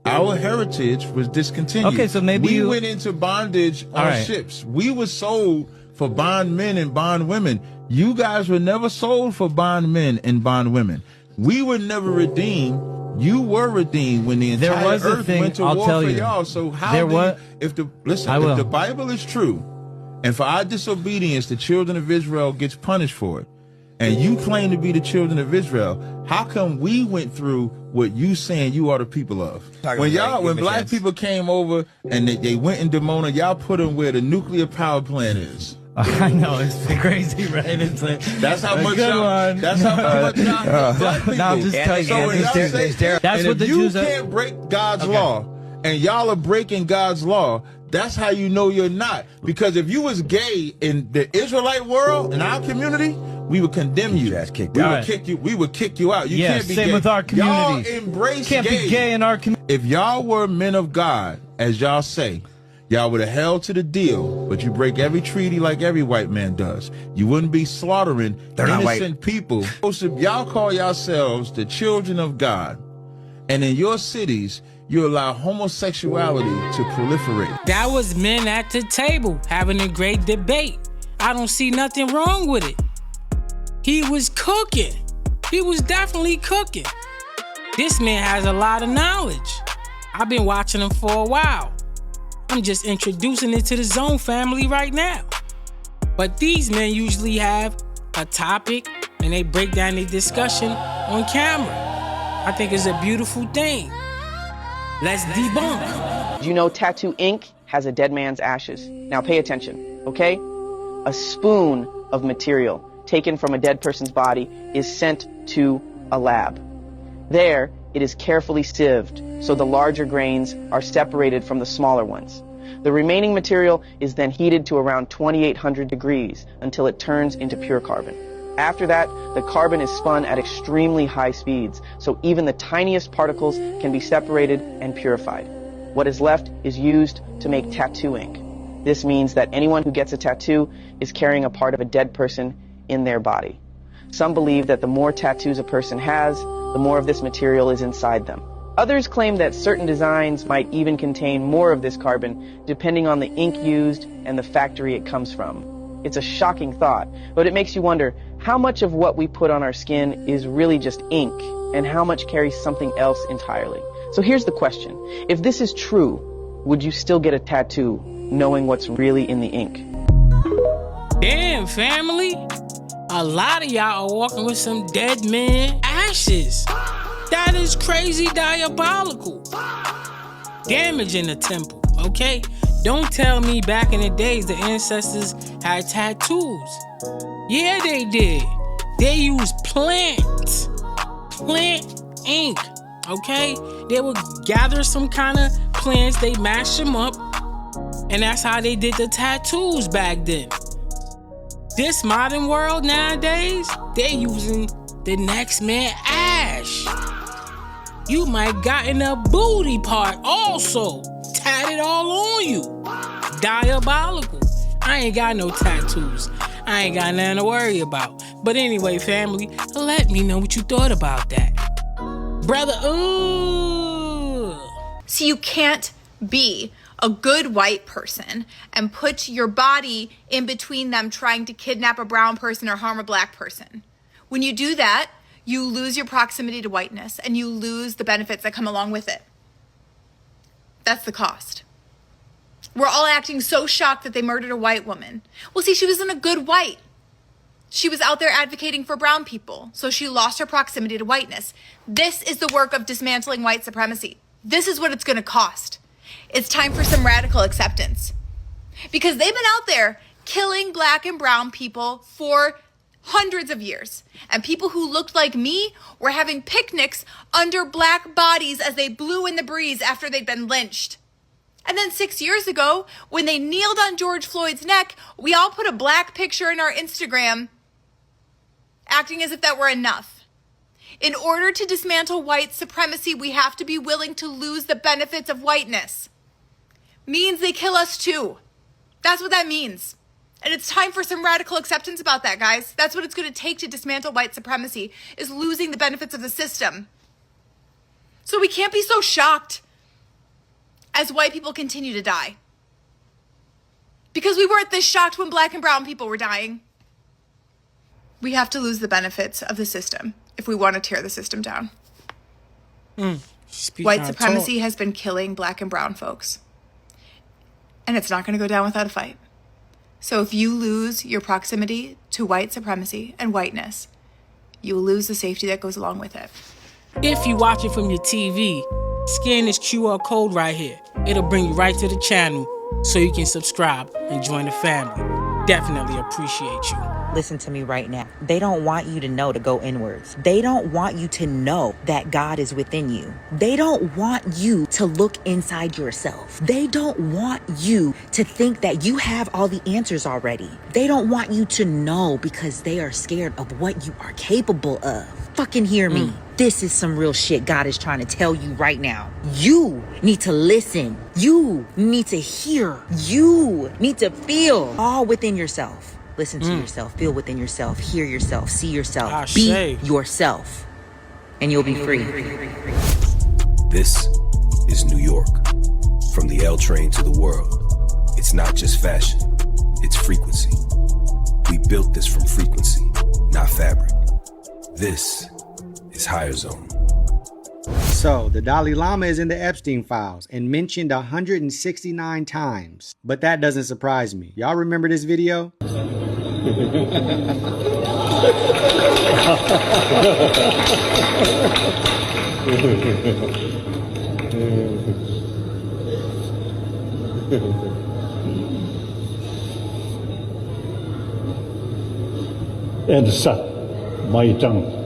Our heritage was discontinued. Okay, so maybe we you- went into bondage on All right. ships. We were sold for bondmen and bondwomen. You guys were never sold for bondmen and bondwomen. We were never redeemed. You were redeemed when the There entire was a earth thing, went to I'll war tell for you. y'all. So how There do was- you, if I will. the Bible is true, and for our disobedience, the children of Israel gets punished for it, and you claim to be the children of Israel, how come we went through what you saying you are the people of? When black people came over and they went in Dimona, y'all put them where the nuclear power plant is. I know it's crazy, right? It's like That's how a much good y'all. one. That's how much y'all hate black people. Now, just tell you, So when y'all say- that's and what if the you Jews are. can't break God's law, and y'all are breaking God's law, that's how you know you're not. Because if you was gay in the Israelite world, in our community, we would condemn you. We would kick you out. You Yeah, can't be same gay. with our community. Y'all embrace Can't gay. be gay in our community. If y'all were men of God, as y'all say, y'all would have held to the deal, but you break every treaty like every white man does. You wouldn't be slaughtering They're not white. innocent people. So y'all call yourselves the children of God, and in your cities, you allow homosexuality to proliferate. That was men at the table having a great debate. I don't see nothing wrong with it. He was cooking. He was definitely cooking. This man has a lot of knowledge. I've been watching him for a while. I'm just introducing it to the Zone family right now. But these men usually have a topic and they break down their discussion on camera. I think it's a beautiful thing. Let's debunk. You know Tattoo Ink has a dead man's ashes. Now pay attention, okay? A spoon of material taken from a dead person's body is sent to a lab. There, it is carefully sieved so the larger grains are separated from the smaller ones. The remaining material is then heated to around 2,800 degrees until it turns into pure carbon. After that, the carbon is spun at extremely high speeds, so even the tiniest particles can be separated and purified. What is left is used to make tattoo ink. This means that anyone who gets a tattoo is carrying a part of a dead person in their body. Some believe that the more tattoos a person has, the more of this material is inside them. Others claim that certain designs might even contain more of this carbon, depending on the ink used and the factory it comes from. It's a shocking thought, but it makes you wonder how much of what we put on our skin is really just ink, and how much carries something else entirely. So here's the question. If this is true, would you still get a tattoo knowing what's really in the ink? Damn, family. A lot of y'all are walking with some dead man ashes. That is crazy diabolical. Damaging the temple, okay? Don't tell me back in the days the ancestors had tattoos. Yeah, they did. They used plant ink, okay? They would gather some kind of plants, they mash them up, and that's how they did the tattoos back then. This modern world nowadays, they're using the next man ash. You might gotten a booty part also tatted all on you. Diabolical. I ain't got no tattoos. I ain't got nothing to worry about. But anyway, family, let me know what you thought about that. Brother, ooh. So you can't be a good white person and put your body in between them trying to kidnap a brown person or harm a black person. When you do that, you lose your proximity to whiteness and you lose the benefits that come along with it. That's the cost. We're all acting so shocked that they murdered a white woman. Well, see, she wasn't a good white. She was out there advocating for brown people, so she lost her proximity to whiteness. This is the work of dismantling white supremacy. This is what it's going to cost. It's time for some radical acceptance. Because they've been out there killing black and brown people for hundreds of years. And people who looked like me were having picnics under black bodies as they blew in the breeze after they'd been lynched. And then 6 years ago, when they kneeled on George Floyd's neck, we all put a black picture in our Instagram, acting as if that were enough. In order to dismantle white supremacy, we have to be willing to lose the benefits of whiteness. Means they kill us too. That's what that means. And it's time for some radical acceptance about that, guys. That's what it's going to take to dismantle white supremacy, is losing the benefits of the system. So we can't be so shocked as white people continue to die. Because we weren't this shocked when black and brown people were dying. We have to lose the benefits of the system if we want to tear the system down. White supremacy has been killing black and brown folks. And it's not going to go down without a fight. So if you lose your proximity to white supremacy and whiteness, you will lose the safety that goes along with it. If you watch it from your TV, scan this QR code right here. It'll bring you right to the channel so you can subscribe and join the family. Definitely appreciate you. Listen to me right now. They don't want you to know to go inwards. They don't want you to know that God is within you. They don't want you to look inside yourself. They don't want you to think that you have all the answers already. They don't want you to know because they are scared of what you are capable of. Fucking hear me. This is some real shit God is trying to tell you right now. You need to listen. You need to hear. You need to feel all within yourself. Listen to yourself, feel within yourself, hear yourself, see yourself, be yourself, and you'll be free. This is New York. From the L train to the world. It's not just fashion, it's frequency. We built this from frequency, not fabric. This is Higher Zone. So, the Dalai Lama is in the Epstein files and mentioned 169 times. But that doesn't surprise me. Y'all remember this video? And shut my tongue.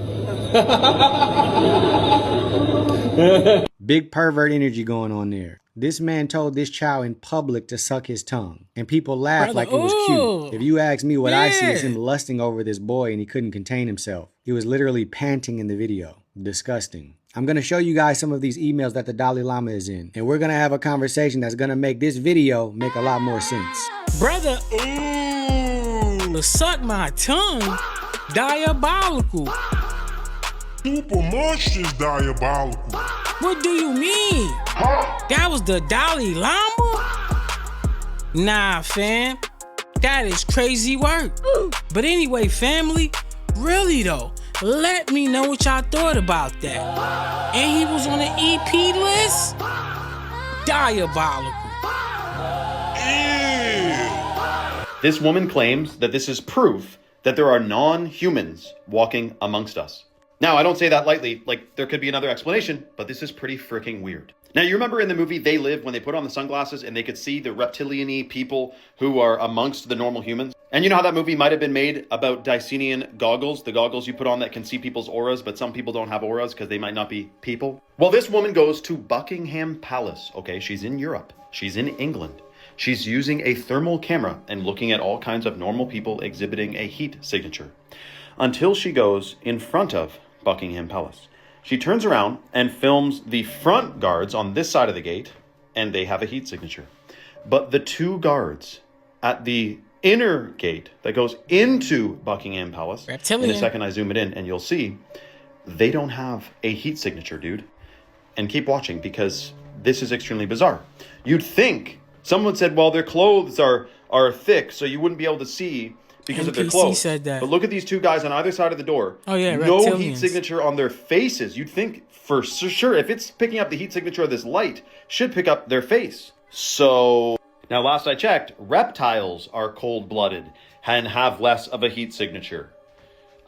Big pervert energy going on there. This man told this child in public to suck his tongue, and people laughed Brother, like it was ooh. cute. If you ask me, what I see is Yeah. him lusting over this boy, and he couldn't contain himself. He was literally panting in the video. Disgusting. I'm going to show you guys some of these emails that the Dalai Lama is in, and we're going to have a conversation that's going to make this video make a lot more sense. Brother, ooh, suck my tongue. Diabolical. Super much is diabolical. What do you mean? That was the Dalai Lama? Nah, fam. That is crazy work. But anyway, family, really though, let me know what y'all thought about that. And he was on the EP list? Diabolical. This woman claims that this is proof that there are non-humans walking amongst us. Now, I don't say that lightly, like there could be another explanation, but this is pretty freaking weird. Now, you remember in the movie They Live when they put on the sunglasses and they could see the reptilian-y people who are amongst the normal humans? And you know how that movie might have been made about Dicenian goggles, the goggles you put on that can see people's auras, but some people don't have auras because they might not be people? Well, this woman goes to Buckingham Palace, okay? She's in Europe. She's in England. She's using a thermal camera and looking at all kinds of normal people exhibiting a heat signature until she goes in front of Buckingham Palace. She turns around and films the front guards on this side of the gate, and they have a heat signature. But the two guards at the inner gate that goes into Buckingham Palace, Reptilian. in a second I zoom it in and you'll see, they don't have a heat signature, dude. And keep watching because this is extremely bizarre. You'd think someone said, well, their clothes are thick, so you wouldn't be able to see because of their NPC clothes. said that. But look at these two guys on either side of the door. Oh, yeah, no reptilians. heat signature on their faces. You'd think for sure, if it's picking up the heat signature of this light, should pick up their face. So now last I checked, reptiles are cold-blooded and have less of a heat signature.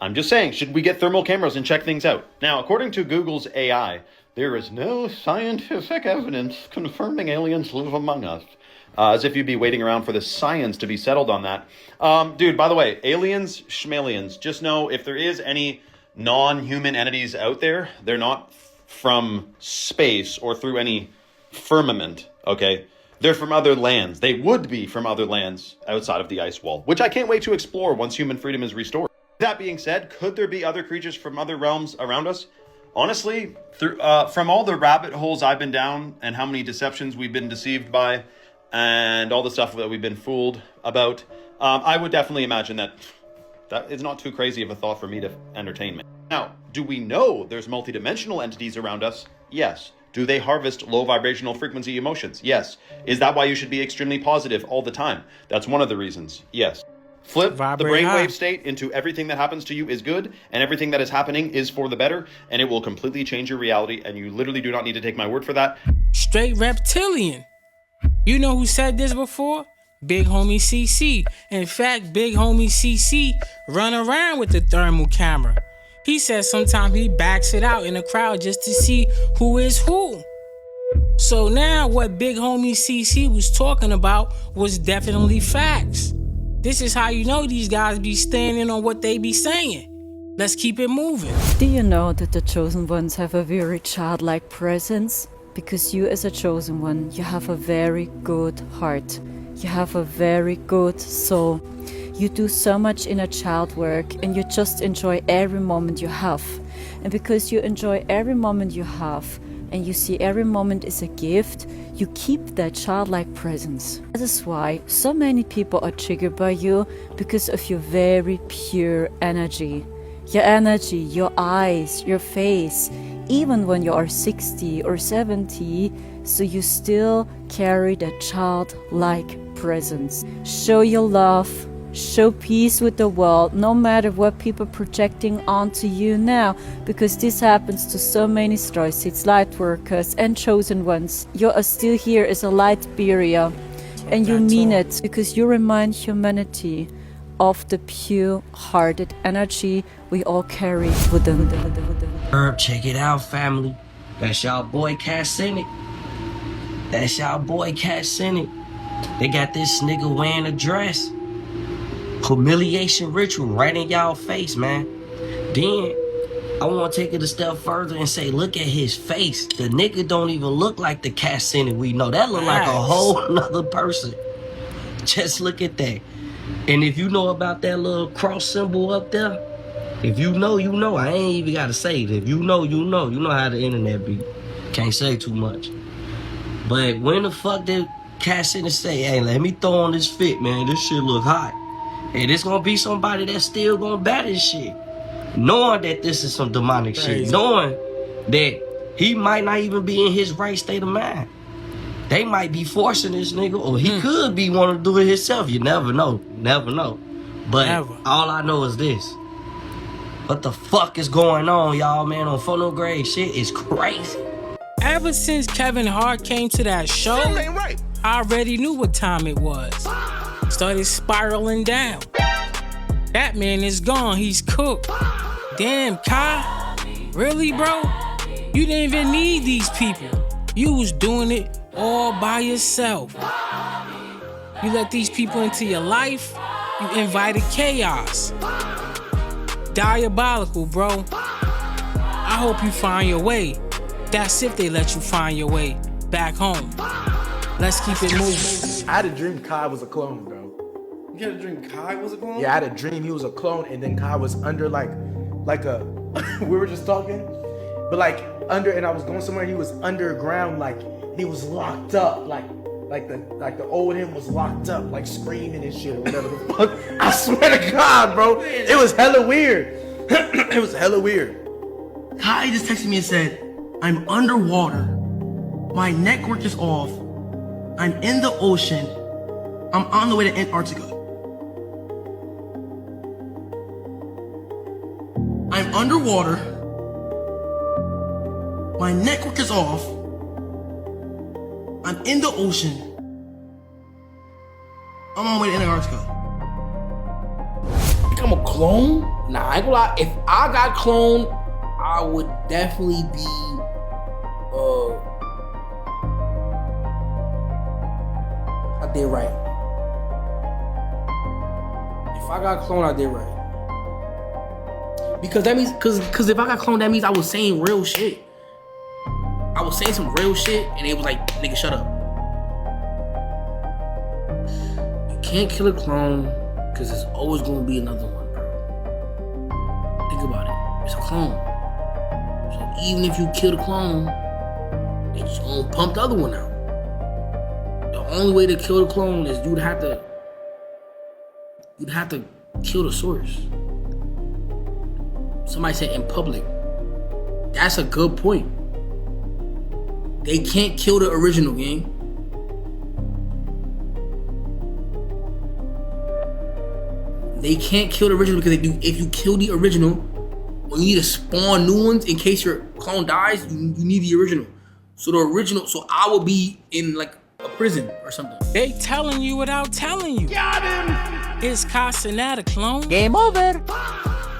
I'm just saying, should we get thermal cameras and check things out? Now, according to Google's AI, there is no scientific evidence confirming aliens live among us. As if you'd be waiting around for the science to be settled on that. Dude, by the way, aliens, schmalians, just know if there is any non-human entities out there, they're not from space or through any firmament, okay? They're from other lands. They would be from other lands outside of the ice wall, which I can't wait to explore once human freedom is restored. That being said, could there be other creatures from other realms around us? Honestly, from all the rabbit holes I've been down and how many deceptions we've been deceived by and all the stuff that we've been fooled about, I would definitely imagine that is not too crazy of a thought for me to entertain me. Now, do we know there's multidimensional entities around us? Yes. Do they harvest low vibrational frequency emotions? Yes. Is that why you should be extremely positive all the time? That's one of the reasons. Yes. Flip the brainwave state into everything that happens to you is good, and everything that is happening is for the better, and it will completely change your reality, and you literally do not need to take my word for that. Straight reptilian. You know who said this before? Big homie CC. In fact, big homie CC run around with the thermal camera. He says sometimes he backs it out in the crowd just to see who is who. So now what big homie CC was talking about was definitely facts. This is how you know these guys be standing on what they be saying. Let's keep it moving. Do you know that the chosen ones have a very childlike presence? Because you as a chosen one, you have a very good heart. You have a very good soul. You do so much inner child work and you just enjoy every moment you have. And because you enjoy every moment you have and you see every moment is a gift, you keep that childlike presence. That is why so many people are triggered by you, because of your very pure energy. Your energy, your eyes, your face, even when you are 60 or 70, so you still carry that childlike presence. Show your love, show peace with the world, no matter what people are projecting onto you now, because this happens to so many star seeds, light workers and chosen ones. You are still here as a light bearer, and you mean it, because you remind humanity of the pure-hearted energy we all carry within. Check it out, family. That's y'all boy Cat Cynic. That's y'all boy Cat Cynic. They got this nigga wearing a dress. Humiliation ritual right in y'all face, man. Then I want to take it a step further and say, look at his face. The nigga don't even look like the cat Senate we know. That look like a whole nother person. Just look at that. And if you know about that little cross symbol up there, if you know, you know. I ain't even got to say it. If you know, you know. You know how the internet be. Can't say too much. But when the fuck did cat Senate say, hey, let me throw on this fit, man. This shit look hot. And it's gonna be somebody that's still gonna bat this shit. Knowing that this is some demonic shit. Knowing that he might not even be in his right state of mind. They might be forcing this nigga, or he could be wanting to do it himself. You never know. Never know. But all I know is this. What the fuck is going on, y'all, man? On Phono Grade, shit is crazy. Ever since Kevin Hart came to that show, I already knew what time it was. Started spiraling down. That man is gone. He's cooked. Damn, Kai. Really, bro? You didn't even need these people. You was doing it all by yourself. You let these people into your life. You invited chaos. Diabolical, bro. I hope you find your way. That's if they let you find your way back home. Let's keep it moving. I had a dream Kai was a clone, bro. You had a dream Kai was a clone? Yeah, I had a dream he was a clone, and then Kai was under like a, we were just talking, but like under, and I was going somewhere, he was underground, like he was locked up, like the old him was locked up, like screaming and shit or whatever the fuck. I swear to God, bro, it was hella weird. It was hella weird. Kai just texted me and said, I'm underwater, my network is off, I'm in the ocean, I'm on the way to Antarctica. I'm underwater, my network is off, I'm in the ocean, I'm on my way to Antarctica. You think I'm a clone? Nah, I ain't gonna lie. If I got cloned, I would definitely be, I did right. If I got cloned, I did right. Because that means, cause if I got cloned, that means I was saying real shit. I was saying some real shit, and it was like, nigga, shut up. You can't kill a clone, cause there's always gonna be another one, bro. Think about it. It's a clone. So even if you kill the clone, they just gonna pump the other one out. The only way to kill the clone is you'd have to kill the source. Somebody said in public. That's a good point. They can't kill the original, gang. They can't kill the original because if you kill the original, when you need to spawn new ones in case your clone dies, you need the original. So the original, so I will be in like a prison or something. They telling you without telling you. Got him! Is Casanata a clone? Game over.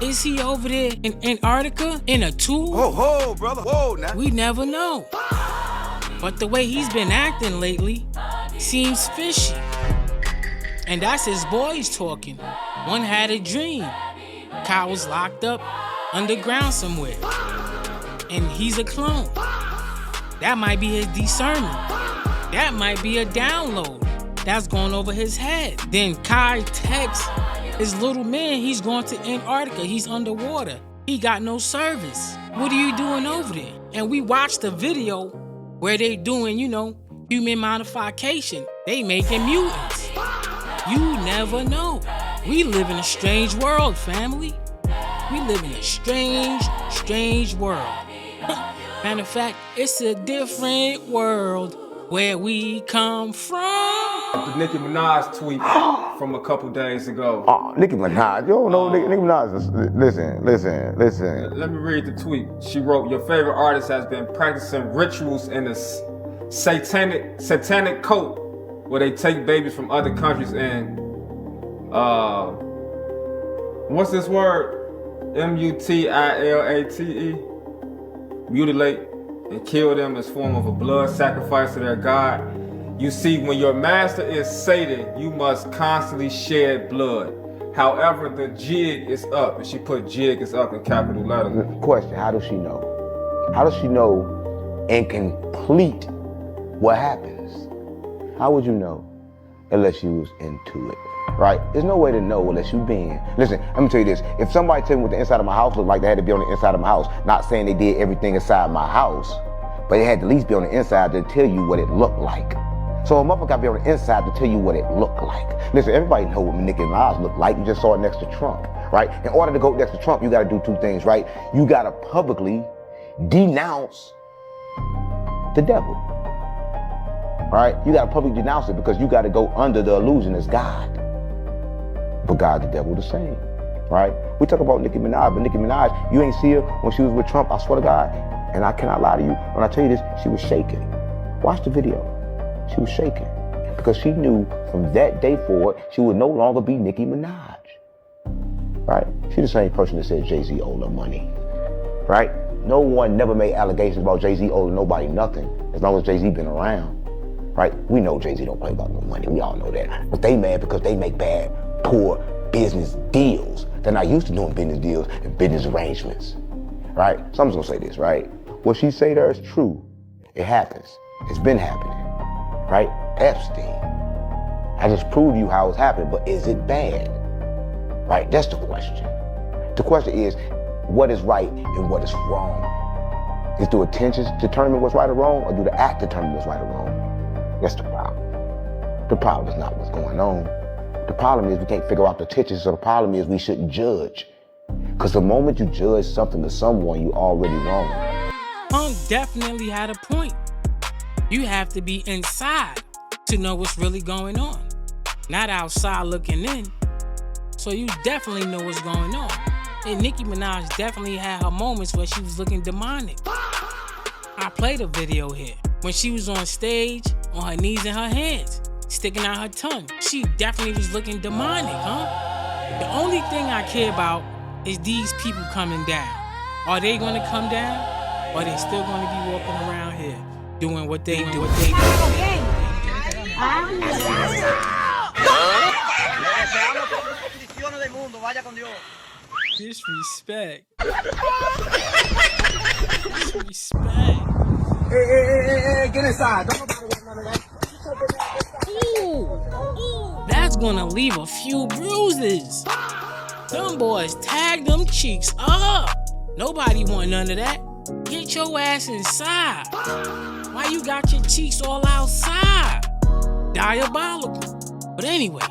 Is he over there in Antarctica in a tube? Whoa, brother. Whoa, now. We never know. But the way he's been acting lately seems fishy. And that's his boys talking. One had a dream. Kyle was locked up underground somewhere. And he's a clone. That might be his discernment. That might be a download that's going over his head. Then Kai texts his little man, he's going to Antarctica. He's underwater. He got no service. What are you doing over there? And we watched the video where they doing, human modification. They making mutants. You never know. We live in a strange world, family. We live in a strange world. Matter of fact, it's a different world where we come from. The Nicki Minaj tweet from a couple days ago. Oh, Nicki Minaj. You don't know Nicki Minaj. Listen. Let me read the tweet. She wrote, your favorite artist has been practicing rituals in a satanic cult where they take babies from other countries and, what's this word? M-U-T-I-L-A-T-E. Mutilate and kill them as form of a blood sacrifice to their god. You see, when your master is Satan, you must constantly shed blood. However, the jig is up, and she put jig is up in capital letters. Question, how does she know? How does she know and complete what happens? How would you know unless you was into it, right? There's no way to know unless you've been. Listen, let me tell you this. If somebody tell me what the inside of my house looked like, they had to be on the inside of my house. Not saying they did everything inside my house, but they had to at least be on the inside to tell you what it looked like. So a motherfucker gotta be on the inside to tell you what it looked like. Listen, everybody know what Nicki Minaj looked like. You just saw it next to Trump, right? In order to go next to Trump, you gotta do two things, right? You gotta publicly denounce the devil, right? You gotta publicly denounce it because you gotta go under the illusion as God. But God, the devil, the same, right? We talk about Nicki Minaj, but Nicki Minaj, you ain't see her when she was with Trump, I swear to God, and I cannot lie to you. When I tell you this, she was shaking. Watch the video. She was shaking because she knew from that day forward, she would no longer be Nicki Minaj, right? She's the same person that said Jay-Z owed her money, right? No one never made allegations about Jay-Z owing nobody nothing as long as Jay-Z been around, right? We know Jay-Z don't play about no money. We all know that. But they mad because they make bad, poor business deals. They're not used to doing business deals and business arrangements, right? So I'm just gonna say this, right? What she say there is true. It happens. It's been happening. Right? Epstein. I just proved you how it's happening, but is it bad? Right? That's the question. The question is, what is right and what is wrong? Is do intentions determine what's right or wrong, or do the act determine what's right or wrong? That's the problem. The problem is not what's going on. The problem is we can't figure out the intentions, so the problem is we shouldn't judge. Because the moment you judge something to someone, you already wrong. Punk definitely had a point. You have to be inside to know what's really going on, not outside looking in. So you definitely know what's going on. And Nicki Minaj definitely had her moments where she was looking demonic. I played a video here when she was on stage on her knees and her hands, sticking out her tongue. She definitely was looking demonic, huh? The only thing I care about is these people coming down. Are they gonna come down, or are they still gonna be walking around here doing what they do? Disrespect. Disrespect. Get inside. That's gonna leave a few bruises. Them boys tagged them cheeks up. Nobody want none of that. Get your ass inside. Why you got your cheeks all outside? Diabolical. But anyway,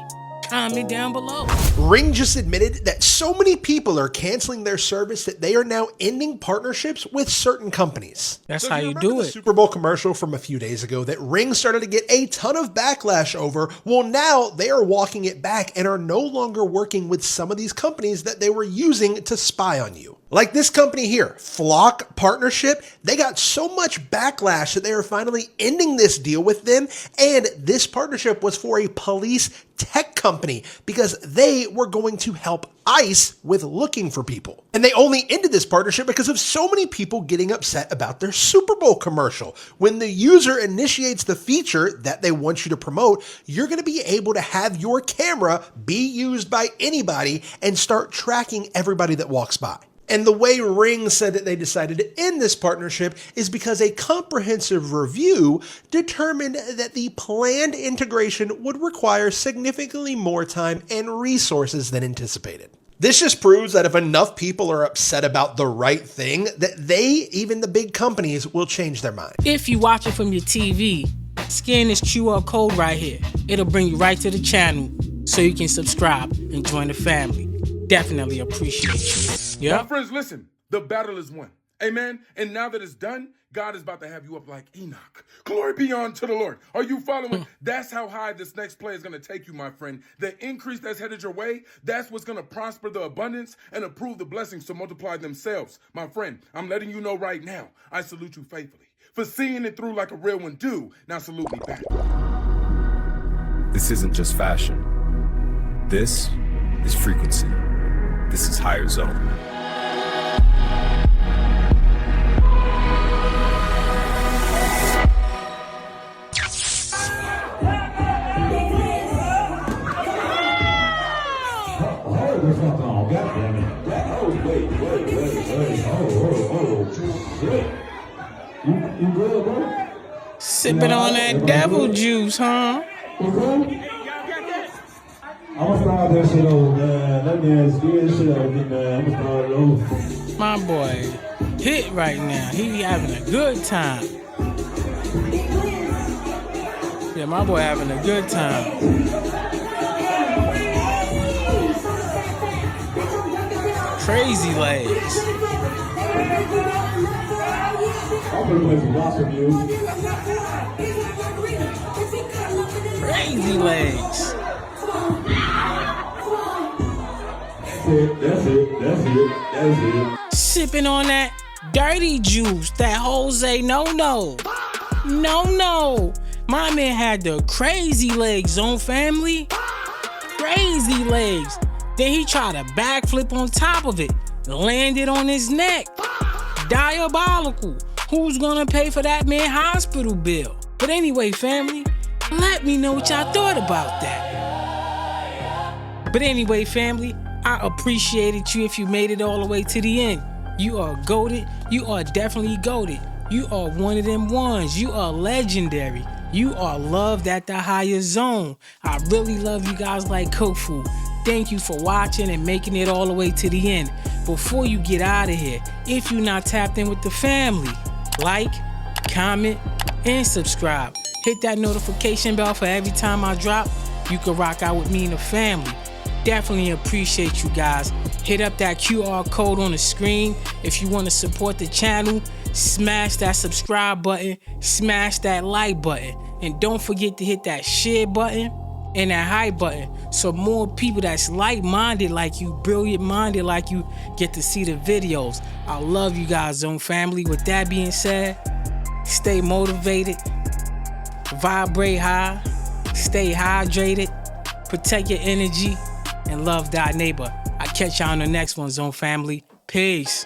comment down below. Ring just admitted that so many people are canceling their service that they are now ending partnerships with certain companies. That's So how if you remember do the it. Super Bowl commercial from a few days ago that Ring started to get a ton of backlash over. Well, now they are walking it back and are no longer working with some of these companies that they were using to spy on you. Like this company here, Flock Partnership, they got so much backlash that they are finally ending this deal with them. And this partnership was for a police tech company because they were going to help ICE with looking for people. And they only ended this partnership because of so many people getting upset about their Super Bowl commercial. When the user initiates the feature that they want you to promote, you're going to be able to have your camera be used by anybody and start tracking everybody that walks by. And the way Ring said that they decided to end this partnership is because a comprehensive review determined that the planned integration would require significantly more time and resources than anticipated. This just proves that if enough people are upset about the right thing, that they, even the big companies, will change their mind. If you watch it from your TV, scan this QR code right here. It'll bring you right to the channel so you can subscribe and join the family. Definitely appreciate you. Yeah. My friends, listen, the battle is won. Amen. And now that it's done, God is about to have you up like Enoch. Glory be unto the Lord. Are you following? That's how high this next play is going to take you, my friend. The increase that's headed your way, that's what's going to prosper the abundance and approve the blessings to multiply themselves. My friend, I'm letting you know right now, I salute you faithfully for seeing it through like a real one do. Now salute me back. This isn't just fashion. This is frequency. This is higher zone. God damn it. Wait. Shit. You good, bro? Sipping on that devil juice, huh? You good? I'm gonna start that shit over, man. That man's good shit over me, man. I'm gonna start it over. My boy hit right now. He having a good time. Yeah, my boy having a good time. Crazy legs. I'm gonna play some gospel music. Crazy legs. That's it. Sipping on that dirty juice, that Jose no. My man had the crazy legs on, family. Crazy legs. Then he tried to backflip on top of it. Landed on his neck. Diabolical. Who's gonna pay for that man hospital bill? But anyway, family, let me know what y'all thought about that. But anyway, family, I appreciated you if you made it all the way to the end. You are goated. You are definitely goated. You are one of them ones. You are legendary. You are loved at the higher zone. I really love you guys like cook food. Thank you for watching and making it all the way to the end. Before you get out of here, if you're not tapped in with the family, like, comment, and subscribe. Hit that notification bell for every time I drop. You can rock out with me and the family. Definitely appreciate you guys. Hit up that QR code on the screen if you want to support the channel. Smash that subscribe button, smash that like button, and don't forget to hit that share button and that hype button so more people that's like-minded like you, brilliant-minded like you, get to see the videos. I love you guys, Zone family. With that being said, stay motivated, vibrate high, stay hydrated, protect your energy, and love thy neighbor. I catch y'all on the next one, Zone family. Peace.